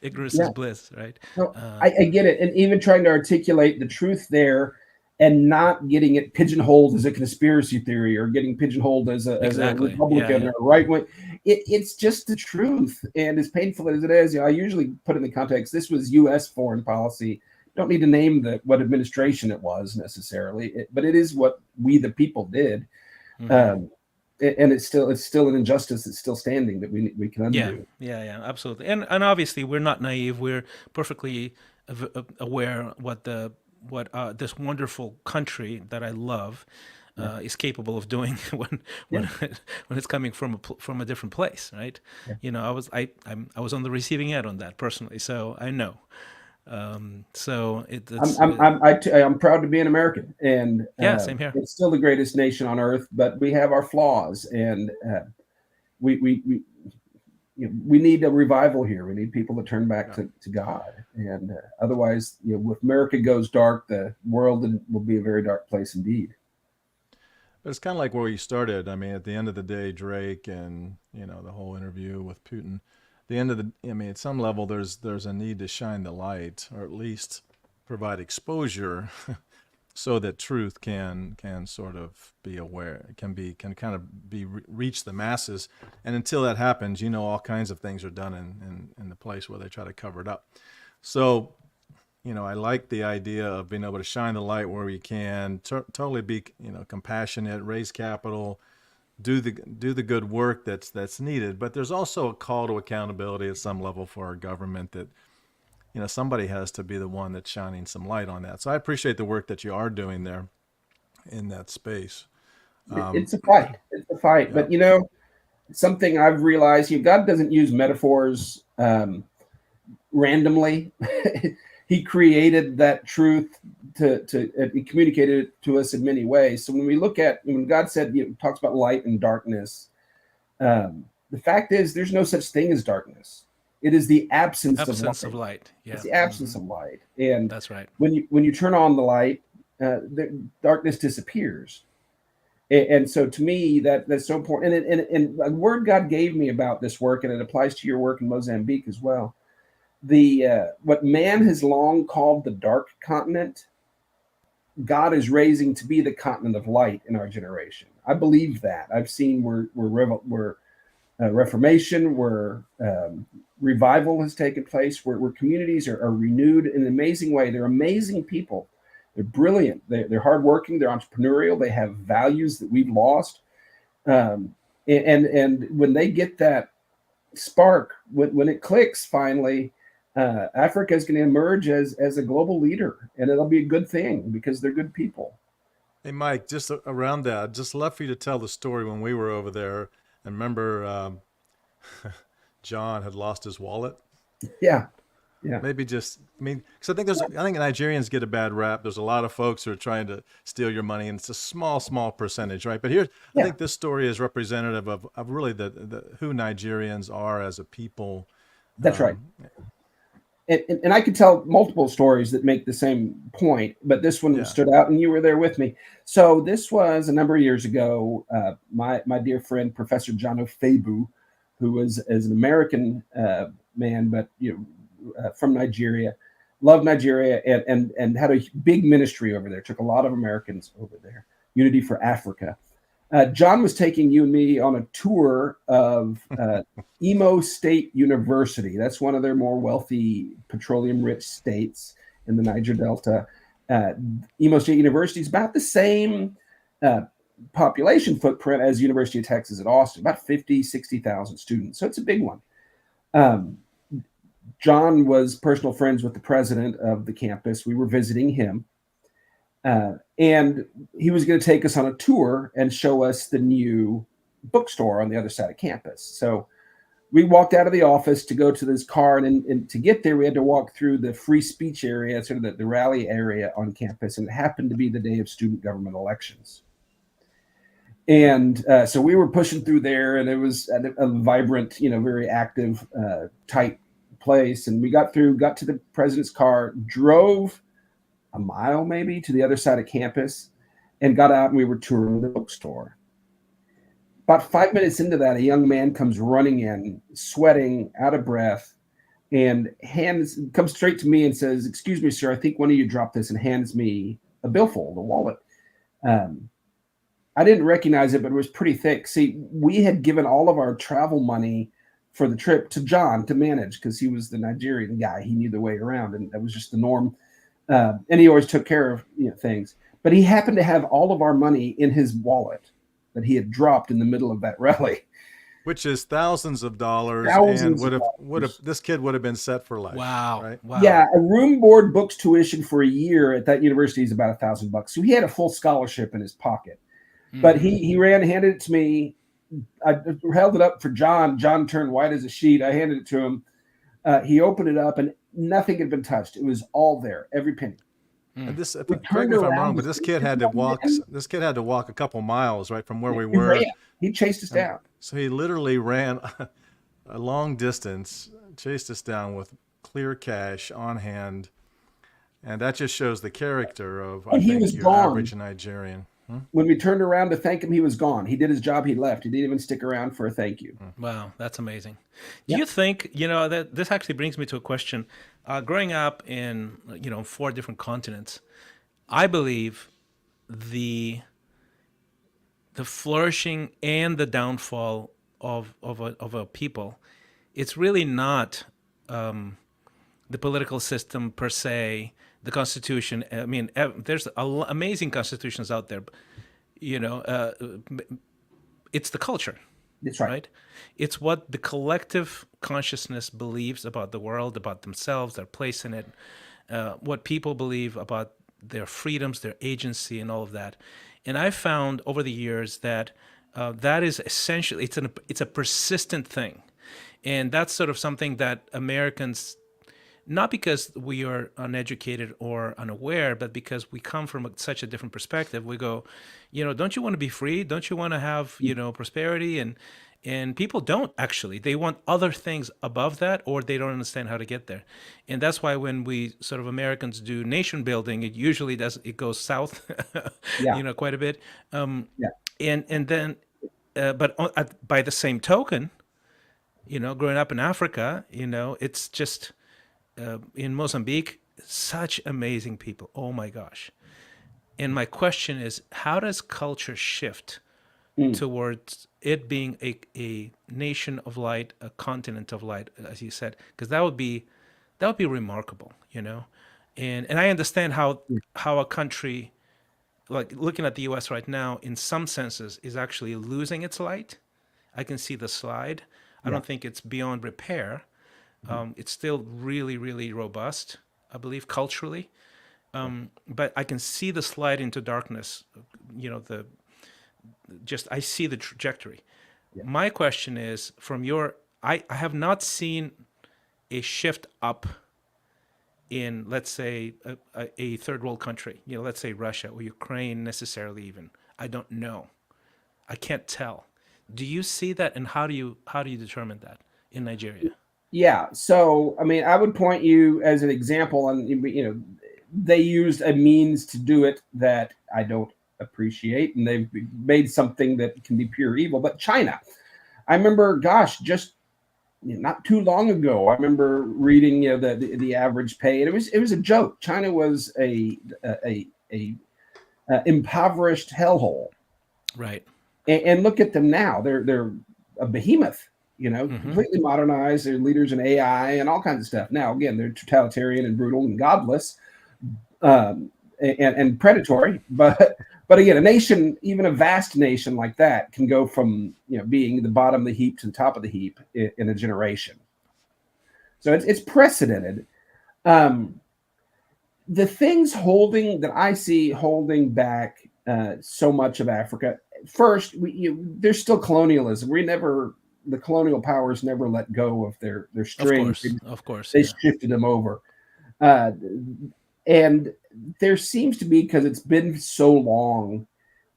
Ignorance is bliss, right?
No, I get it, and even trying to articulate the truth there, and not getting it pigeonholed as a conspiracy theory or getting pigeonholed as a Republican or right wing. It's just the truth, and as painful as it is, I usually put in the context. This was U.S. foreign policy. Don't need to name what administration it was necessarily, but it is what we the people did, and it's still an injustice that's still standing that we can undo.
Yeah, absolutely. And obviously we're not naive. We're perfectly aware what the this wonderful country that I love
Yeah.
is capable of doing when
Yeah.
when it's coming from a different place, right?
Yeah.
I was on the receiving end on that personally, so I know. So
I'm proud to be an American, and
yeah, same here.
it's still the greatest nation on earth. But we have our flaws, and we we need a revival here. We need people to turn back to God, and otherwise, if America goes dark, the world will be a very dark place indeed.
But it's kind of like where you started. I mean, at the end of the day, Drake and the whole interview with Putin. The end of the, I mean, at some level, there's a need to shine the light, or at least provide exposure, so that truth can sort of be aware, can kind of be reach the masses. And until that happens, all kinds of things are done in the place where they try to cover it up. So I like the idea of being able to shine the light where we can, totally be, compassionate, raise capital, do the good work that's needed. But there's also a call to accountability at some level for our government that, somebody has to be the one that's shining some light on that. So I appreciate the work that you are doing there in that space.
It's a fight. It's a fight.
Yeah.
But something I've realized, God doesn't use metaphors randomly. He created that truth he communicated it to us in many ways. So when God said, talks about light and darkness, the fact is there's no such thing as darkness. It is the absence of light.
Yeah,
it's the absence of light. And
that's right.
When you turn on the light, the darkness disappears. And so to me, that's so important. And a word God gave me about this work, and it applies to your work in Mozambique as well. What man has long called the dark continent, God is raising to be the continent of light in our generation. I believe that. I've seen where Reformation, where revival has taken place, where communities are renewed in an amazing way. They're amazing people. They're brilliant. They're hardworking. They're entrepreneurial. They have values that we've lost. And when they get that spark, when it clicks finally, Africa is going to emerge as a global leader, and it'll be a good thing because they're good people.
Hey, Mike, just around that, I'd just love for you to tell the story when we were over there. And remember, John had lost his wallet.
Yeah.
Maybe because I think Nigerians get a bad rap. There's a lot of folks who are trying to steal your money, and it's a small percentage, right? But I think this story is representative of really who Nigerians are as a people.
That's right. And I could tell multiple stories that make the same point, but this one stood out, and you were there with me. So this was a number of years ago. My dear friend, Professor John Ofebu, who is an American man, but from Nigeria, loved Nigeria, and had a big ministry over there. Took a lot of Americans over there. Unity for Africa. John was taking you and me on a tour of Imo State University. That's one of their more wealthy, petroleum-rich states in the Niger Delta. Imo State University is about the same population footprint as University of Texas at Austin, about 50, 60,000 students. So it's a big one. John was personal friends with the president of the campus. We were visiting him. And he was going to take us on a tour and show us the new bookstore on the other side of campus. So we walked out of the office to go to this car, and to get there, we had to walk through the free speech area, sort of the rally area on campus, and it happened to be the day of student government elections. And so we were pushing through there, and it was a vibrant, very active, tight place. And we got to the president's car, drove a mile maybe to the other side of campus, and got out, and we were touring the bookstore. About 5 minutes into that, a young man comes running in, sweating, out of breath, and comes straight to me and says, "Excuse me, sir, I think one of you dropped this," and hands me a billfold, a wallet. I didn't recognize it, but it was pretty thick. See, we had given all of our travel money for the trip to John to manage, because he was the Nigerian guy. He knew the way around, and that was just the norm. And he always took care of things. But he happened to have all of our money in his wallet that he had dropped in the middle of that rally.
which is thousands of dollars, and
Thousands of
would have
dollars.
this kid would have been set for life,
Wow.
right?
Wow.
Yeah, a room, board, books, tuition for a year at that university is about $1,000. So he had a full scholarship in his pocket. But
Mhm.
he handed it to me. I held it up for John. John turned white as a sheet. I handed it to him. He opened it up, and nothing had been touched. It was all there, every penny.
And this,
We
correct
turned
me if I'm
around
wrong,
to
but this
see
kid
this
had to
young
walk.
man.
This kid had to walk a couple miles, right, from where we
He
were.
ran. He chased us down.
So he literally ran a long distance, chased us down with clear cash on hand, and that just shows the character of, I
And he
think,
was
your
gone.
average Nigerian.
When we turned around to thank him, he was gone. He did his job. He left. He didn't even stick around for a thank you.
Wow, that's amazing. Do
Yeah.
you think, that this actually brings me to a question? Growing up in, 4 different continents, I believe the flourishing and the downfall of a people, it's really not the political system per se, the Constitution. I mean, there's amazing constitutions out there. It's the culture.
That's right.
Right? It's what the collective consciousness believes about the world, about themselves, their place in it, what people believe about their freedoms, their agency, and all of that. And I found over the years that that is essentially it's a persistent thing, and that's sort of something that Americans, not because we are uneducated or unaware, but because we come from such a different perspective. We go, don't you want to be free? Don't you want to have, prosperity? And people don't actually. They want other things above that, or they don't understand how to get there. And that's why when we sort of Americans do nation building, it goes south,
Yeah.
quite a bit.
Yeah.
And then, but by the same token, growing up in Africa, it's just in Mozambique, such amazing people. Oh my gosh. And my question is, how does culture shift towards it being a nation of light, a continent of light, as you said? Because that would be remarkable, And I understand how a country, like looking at the US right now, in some senses is actually losing its light. I can see the slide. I don't think it's beyond repair. It's still really, really robust, I believe, culturally. But I can see the slide into darkness. I see the trajectory. My question is, I have not seen a shift up in, let's say, a third world country. Let's say Russia or Ukraine necessarily. Even I don't know. I can't tell. Do you see that, and how do you determine that in Nigeria?
Yeah. So, I mean, I would point you as an example, and they used a means to do it that I don't appreciate, and they've made something that can be pure evil. But China, I remember, gosh, just not too long ago, I remember reading the average pay, and it was a joke. China was a impoverished hellhole,
Right.
and look at them now. They're a behemoth. Completely modernized. They're leaders in AI and all kinds of stuff. Now, again, they're totalitarian and brutal and godless, and predatory. But again, a nation, even a vast nation like that, can go from being the bottom of the heap to the top of the heap in a generation. So it's precedented. The things that I see holding back so much of Africa. First, there's still colonialism. The colonial powers never let go of their strings.
Of course.
They shifted them over. And there seems to be, because it's been so long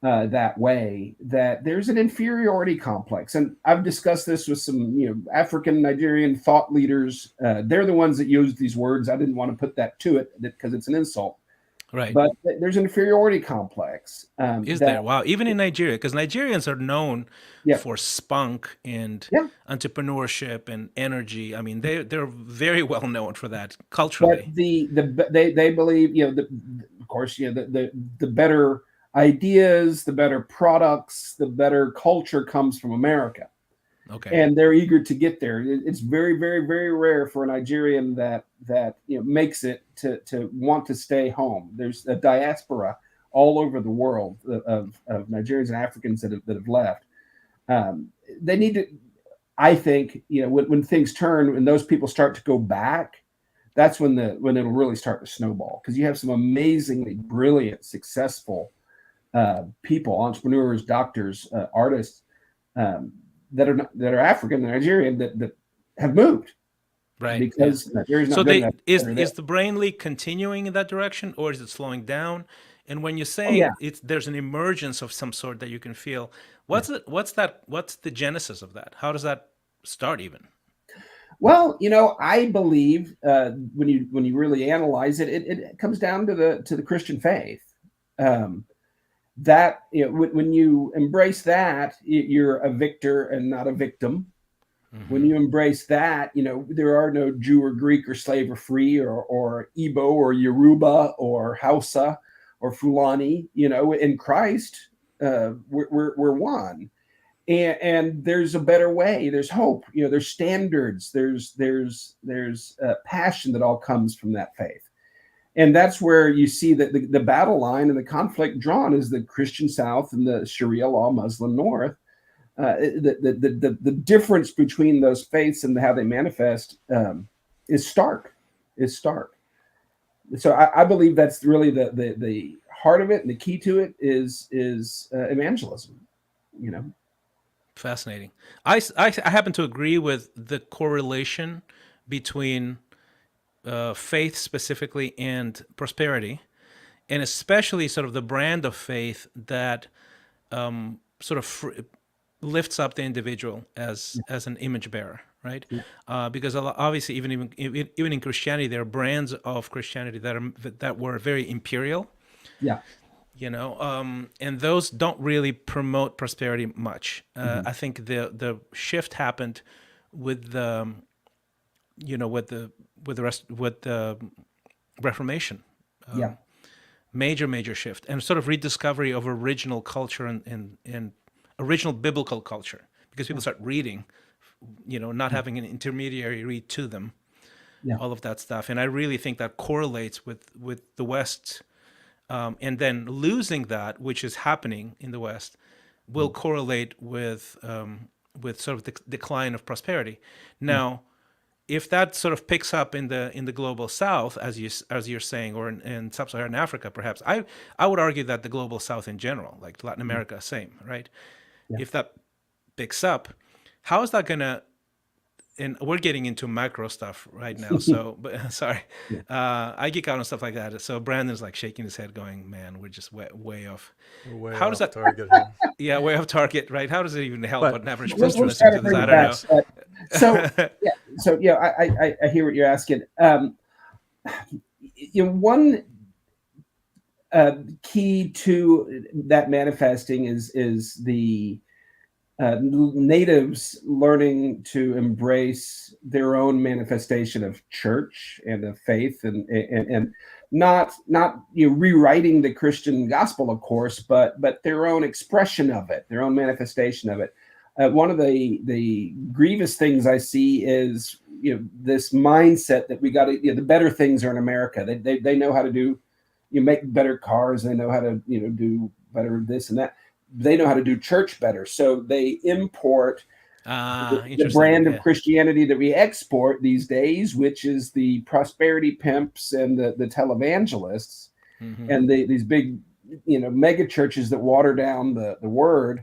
that way, that there's an inferiority complex. And I've discussed this with some African Nigerian thought leaders. They're the ones that use these words. I didn't want to put that to it because it's an insult.
Right.
But there's an inferiority complex.
There? Wow. Even in Nigeria, because Nigerians are known
Yeah.
for spunk and
Yeah.
entrepreneurship and energy. I mean, they're very well known for that
But
culturally.
they believe of course the better ideas, the better products, the better culture comes from America.
Okay.
And they're eager to get there. It's very, very, very rare for a Nigerian that makes it to want to stay home. There's a diaspora all over the world of Nigerians and Africans that have left. They need to. I think, when things turn and those people start to go back, that's when it'll really start to snowball, because you have some amazingly brilliant, successful people, entrepreneurs, doctors, artists, that are African, Nigerian, that have moved
Right.
because Nigeria's
So
not good enough.
is the brain leak continuing in that direction, or is it slowing down? And when you're
Oh yeah,
saying there's an emergence of some sort that you can feel,
yeah.
what's that? What's the genesis of that? How does that start even?
Well, I believe, when you really analyze it, it comes down to the Christian faith. Um, that when you embrace that, you're a victor and not a victim. When
Hmm.
you embrace that, there are no Jew or Greek or slave or free or Igbo or Yoruba or Hausa or Fulani. In Christ, we're one, and there's a better way. There's hope. There's standards. There's passion that all comes from that faith, and that's where you see that the battle line and the conflict drawn is the Christian South and the Sharia law Muslim North. The difference between those faiths and how they manifest, is stark. Is stark. So I believe that's really the heart of it, and the key to it is evangelism. You know.
Fascinating. I happen to agree with the correlation between faith specifically and prosperity, and especially sort of the brand of faith that sort of lifts up the individual as an image bearer, right?
Yeah.
Because obviously, even in Christianity, there are brands of Christianity that were very imperial,
Yeah.
and those don't really promote prosperity much.
Mhm.
I think the shift happened with the with the Reformation.
Yeah.
Major shift, and sort of rediscovery of original culture and original biblical culture, because people start reading, not having an intermediary read to them,
Yeah.
all of that stuff. And I really think that correlates with the West, and then losing that, which is happening in the West, will correlate with sort of the decline of prosperity. Now, if that sort of picks up in the global South, as you're saying, or in sub-Saharan Africa, perhaps, I would argue that the global South in general, like Latin America, same, right?
Yeah.
If that picks up, how is that gonna? And we're getting into macro stuff right now, so but sorry,
Yeah.
I geek out on stuff like that. So Brandon's like shaking his head, going, "Man, we're just way off."
We're way
How does
off
that?
target here.
Yeah, way off target, right? How does it even help
But
an average
We'll
person listening
try
to
to
this?
bring
I
it
don't
back.
know.
So yeah. So yeah, I hear what you're asking. One key to that manifesting is the natives learning to embrace their own manifestation of church and of faith, and not rewriting the Christian gospel, of course, but their own expression of it, their own manifestation of it. One of the grievous things I see is this mindset that we got to, the better things are in America. They know how to do, make better cars. They know how to do better this and that. They know how to do church better, so they import the
Interesting.
brand of
Yeah.
Christianity that we export these days, which is the prosperity pimps and the televangelists,
Hmm.
and these big mega churches that water down the word.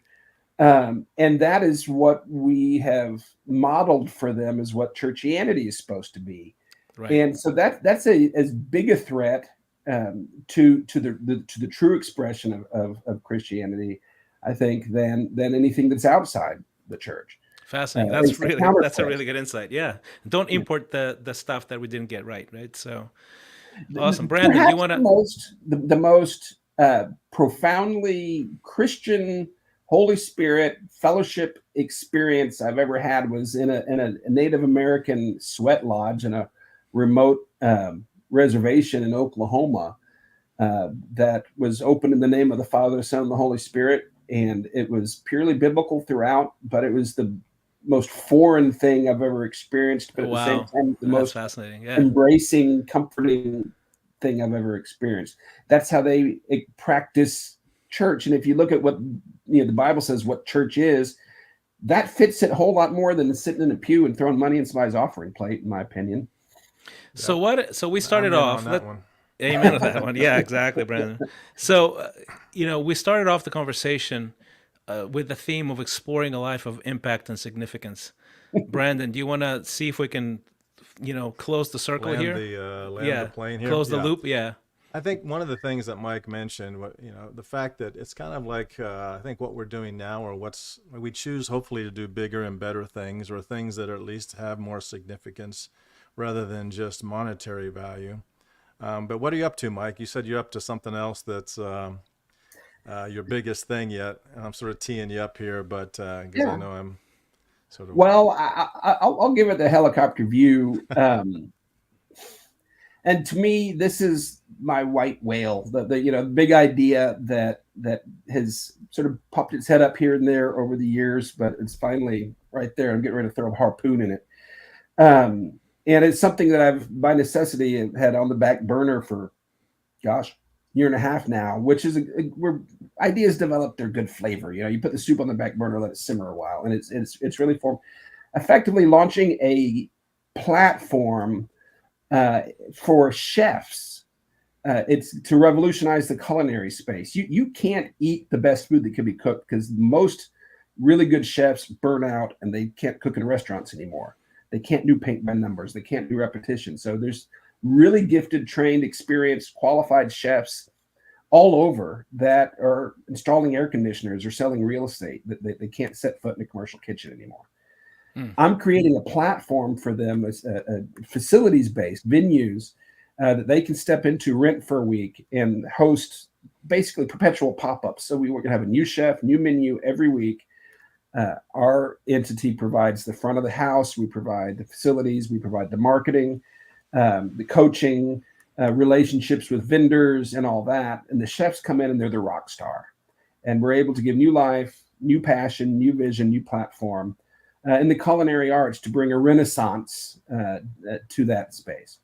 And that is what we have modeled for them, is what churchianity is supposed to be.
Right.
And so that's as big a threat, to the true expression of Christianity, I think, than anything that's outside the church.
Fascinating.
It's a
That's a
counterfeit.
really good insight. Yeah. Don't
Yeah.
import the stuff that we didn't get right. So awesome. Brandon, you
Perhaps
want to?
the most profoundly Christian Holy Spirit fellowship experience I've ever had was in a Native American sweat lodge in a remote reservation in Oklahoma, that was open in the name of the Father, the Son, and the Holy Spirit. And it was purely biblical throughout, but it was the most foreign thing I've ever experienced, but at the same
Wow.
time, the
That's
most
fascinating. Yeah.
embracing, comforting thing I've ever experienced. That's how they practice church. And if you look at what the Bible says what church is, that fits it a whole lot more than sitting in a pew and throwing money in somebody's offering plate, in my opinion.
So what? So we
I'm
started
in on
off.
that one.
Amen to that one. Yeah, exactly, Brandon. So, we started off the conversation with the theme of exploring a life of impact and significance. Brandon, do you want to see if we can, close the circle here?
Land the
Yeah,
plane here.
close the
Yeah.
loop. Yeah.
I think one of the things that Mike mentioned, the fact that it's kind of like I think what we're doing now, or we choose hopefully to do bigger and better things, or things that at least have more significance rather than just monetary value. But what are you up to, Mike? You said you're up to something else that's your biggest thing yet, and I'm sort of teeing you up here, but because I
Yeah.
know I'm sort of
Well, I'll give it the helicopter view. And to me, this is my white whale, the big idea that has sort of popped its head up here and there over the years, but it's finally right there. I'm getting ready to throw a harpoon in it. And it's something that I've by necessity had on the back burner for, gosh, year and a half now, which is where ideas develop their good flavor. You put the soup on the back burner, let it simmer a while, and it's really for effectively launching a platform for chefs. It's to revolutionize the culinary space. You can't eat the best food that can be cooked because most really good chefs burn out and they can't cook in restaurants anymore. They can't do paint by numbers. They can't do repetition. So there's really gifted, trained, experienced, qualified chefs all over that are installing air conditioners or selling real estate that they can't set foot in a commercial kitchen anymore. I'm creating a platform for them as facilities-based venues that they can step into, rent for a week, and host basically perpetual pop-ups. So we're going to have a new chef, new menu every week. Our entity provides the front of the house. We provide the facilities. We provide the marketing, the coaching, relationships with vendors, and all that. And the chefs come in and they're the rock star. And we're able to give new life, new passion, new vision, new platform in the culinary arts to bring a renaissance to that space.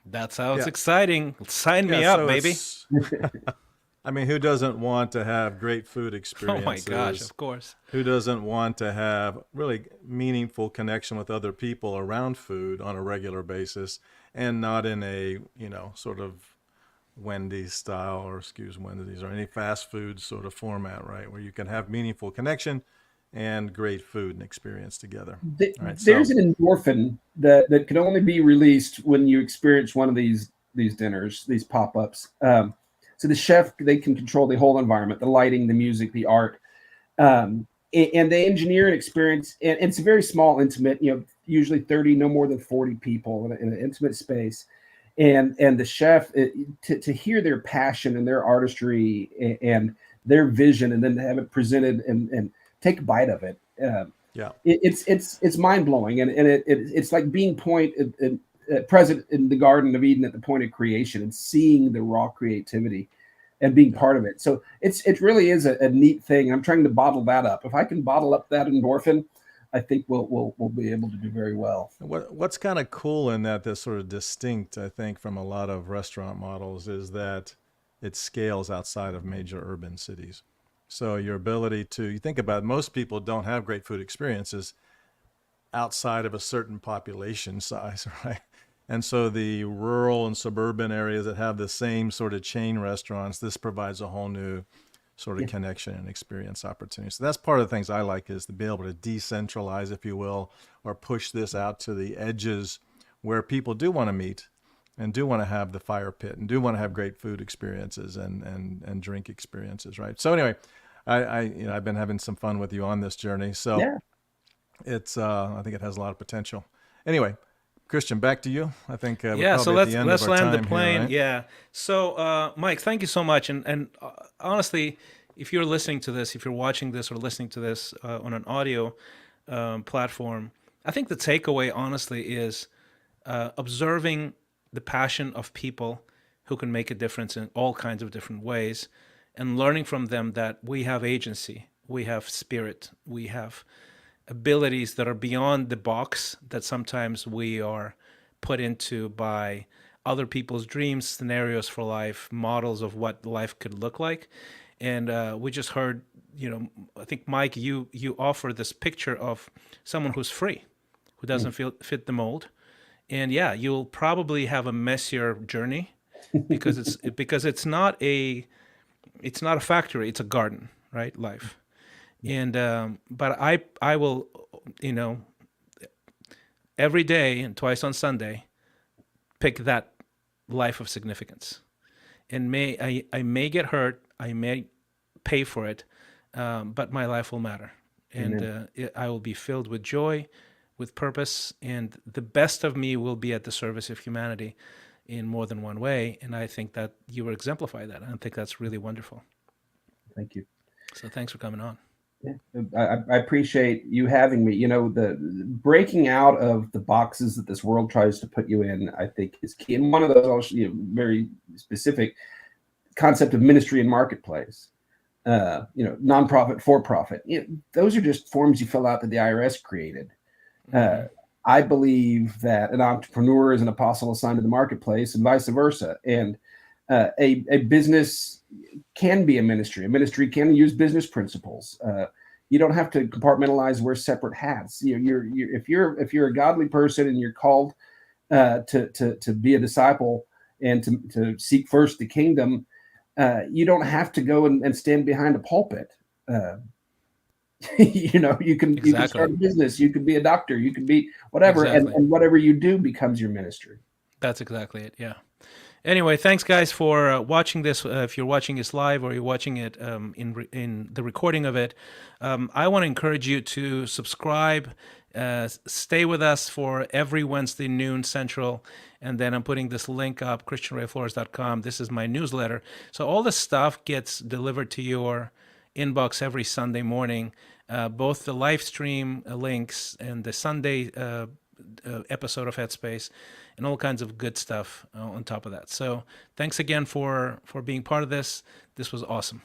That sounds
Yeah.
exciting. Sign me
yeah.
up,
So
baby.
it's I mean, who doesn't want to have great food
Oh
experiences?
my gosh, of course.
Who doesn't want to have really meaningful connection with other people around food on a regular basis, and not in a sort of Wendy's style, or excuse Wendy's, or any fast food sort of format, right? Where you can have meaningful connection and great food and experience together. All right,
There's
so
an endorphin that can only be released when you experience one of these dinners, these pop-ups. So the chef, they can control the whole environment, the lighting, the music, the art, and they engineer an experience. And it's a very small, intimate, usually 30, no more than 40 people in an intimate space. And the chef, to hear their passion and their artistry and their vision, and then have it presented and take a bite of it.
yeah,
It's mind blowing, and it's like being present in the Garden of Eden at the point of creation and seeing the raw creativity and being part of it. So it really is a neat thing. I'm trying to bottle that up. If I can bottle up that endorphin, I think we'll be able to do very well.
what's kind of cool in that, that's sort of distinct, I think, from a lot of restaurant models, is that it scales outside of major urban cities. So your ability to, you think about it, most people don't have great food experiences outside of a certain population size, right? And so the rural and suburban areas that have the same sort of chain restaurants, this provides a whole new sort of connection and experience opportunity. So that's part of the things I like, is to be able to decentralize, if you will, or push this out to the edges where people do want to meet and do want to have the fire pit and do want to have great food experiences and drink experiences, right? So anyway, I've been having some fun with you on this journey. So
Yeah.
it's I think it has a lot of potential. Anyway, Christian, back to you. I think we're
Yeah, so
probably at the end
let's
of our
land the
time
plane.
here, right?
Yeah. So, Mike, thank you so much. And honestly, if you're listening to this, if you're watching this or listening to this on an audio platform, I think the takeaway, honestly, is observing the passion of people who can make a difference in all kinds of different ways, and learning from them that we have agency, we have spirit, we have abilities that are beyond the box that sometimes we are put into by other people's dreams, scenarios for life, models of what life could look like. And we just heard, I think Mike, you offer this picture of someone who's free, who doesn't fit the mold, and yeah, you'll probably have a messier journey because it's not a factory, it's a garden, right? Life. And but I will, you know, every day and twice on Sunday, pick that life of significance. And I may get hurt, I may pay for it, but my life will matter, and I will be filled with joy, with purpose, and the best of me will be at the service of humanity in more than one way. And I think that you will exemplify that. I think that's really wonderful.
Thank you.
So thanks for coming on.
Yeah, I appreciate you having me. The breaking out of the boxes that this world tries to put you in, I think, is key. And one of those, very specific concept of ministry and marketplace. Nonprofit, for profit. Those are just forms you fill out that the IRS created. I believe that an entrepreneur is an apostle assigned to the marketplace, and vice versa. And a business can be a ministry. A ministry can use business principles. You don't have to compartmentalize, wear separate hats. If you're a godly person and you're called to be a disciple and to seek first the kingdom, you don't have to go and stand behind a pulpit. You can start a business. You could be a doctor. You could be whatever, and whatever you do becomes your ministry.
That's exactly it. Yeah. Anyway, thanks guys for watching this. If you're watching this live or you're watching it in the recording of it, I want to encourage you to subscribe. Stay with us for every Wednesday noon Central, and then I'm putting this link up, christianrayflores.com. This is my newsletter. So all this stuff gets delivered to your inbox every Sunday morning, both the live stream links and the Sunday episode of Headspace, and all kinds of good stuff on top of that. So thanks again for being part of this. This was awesome.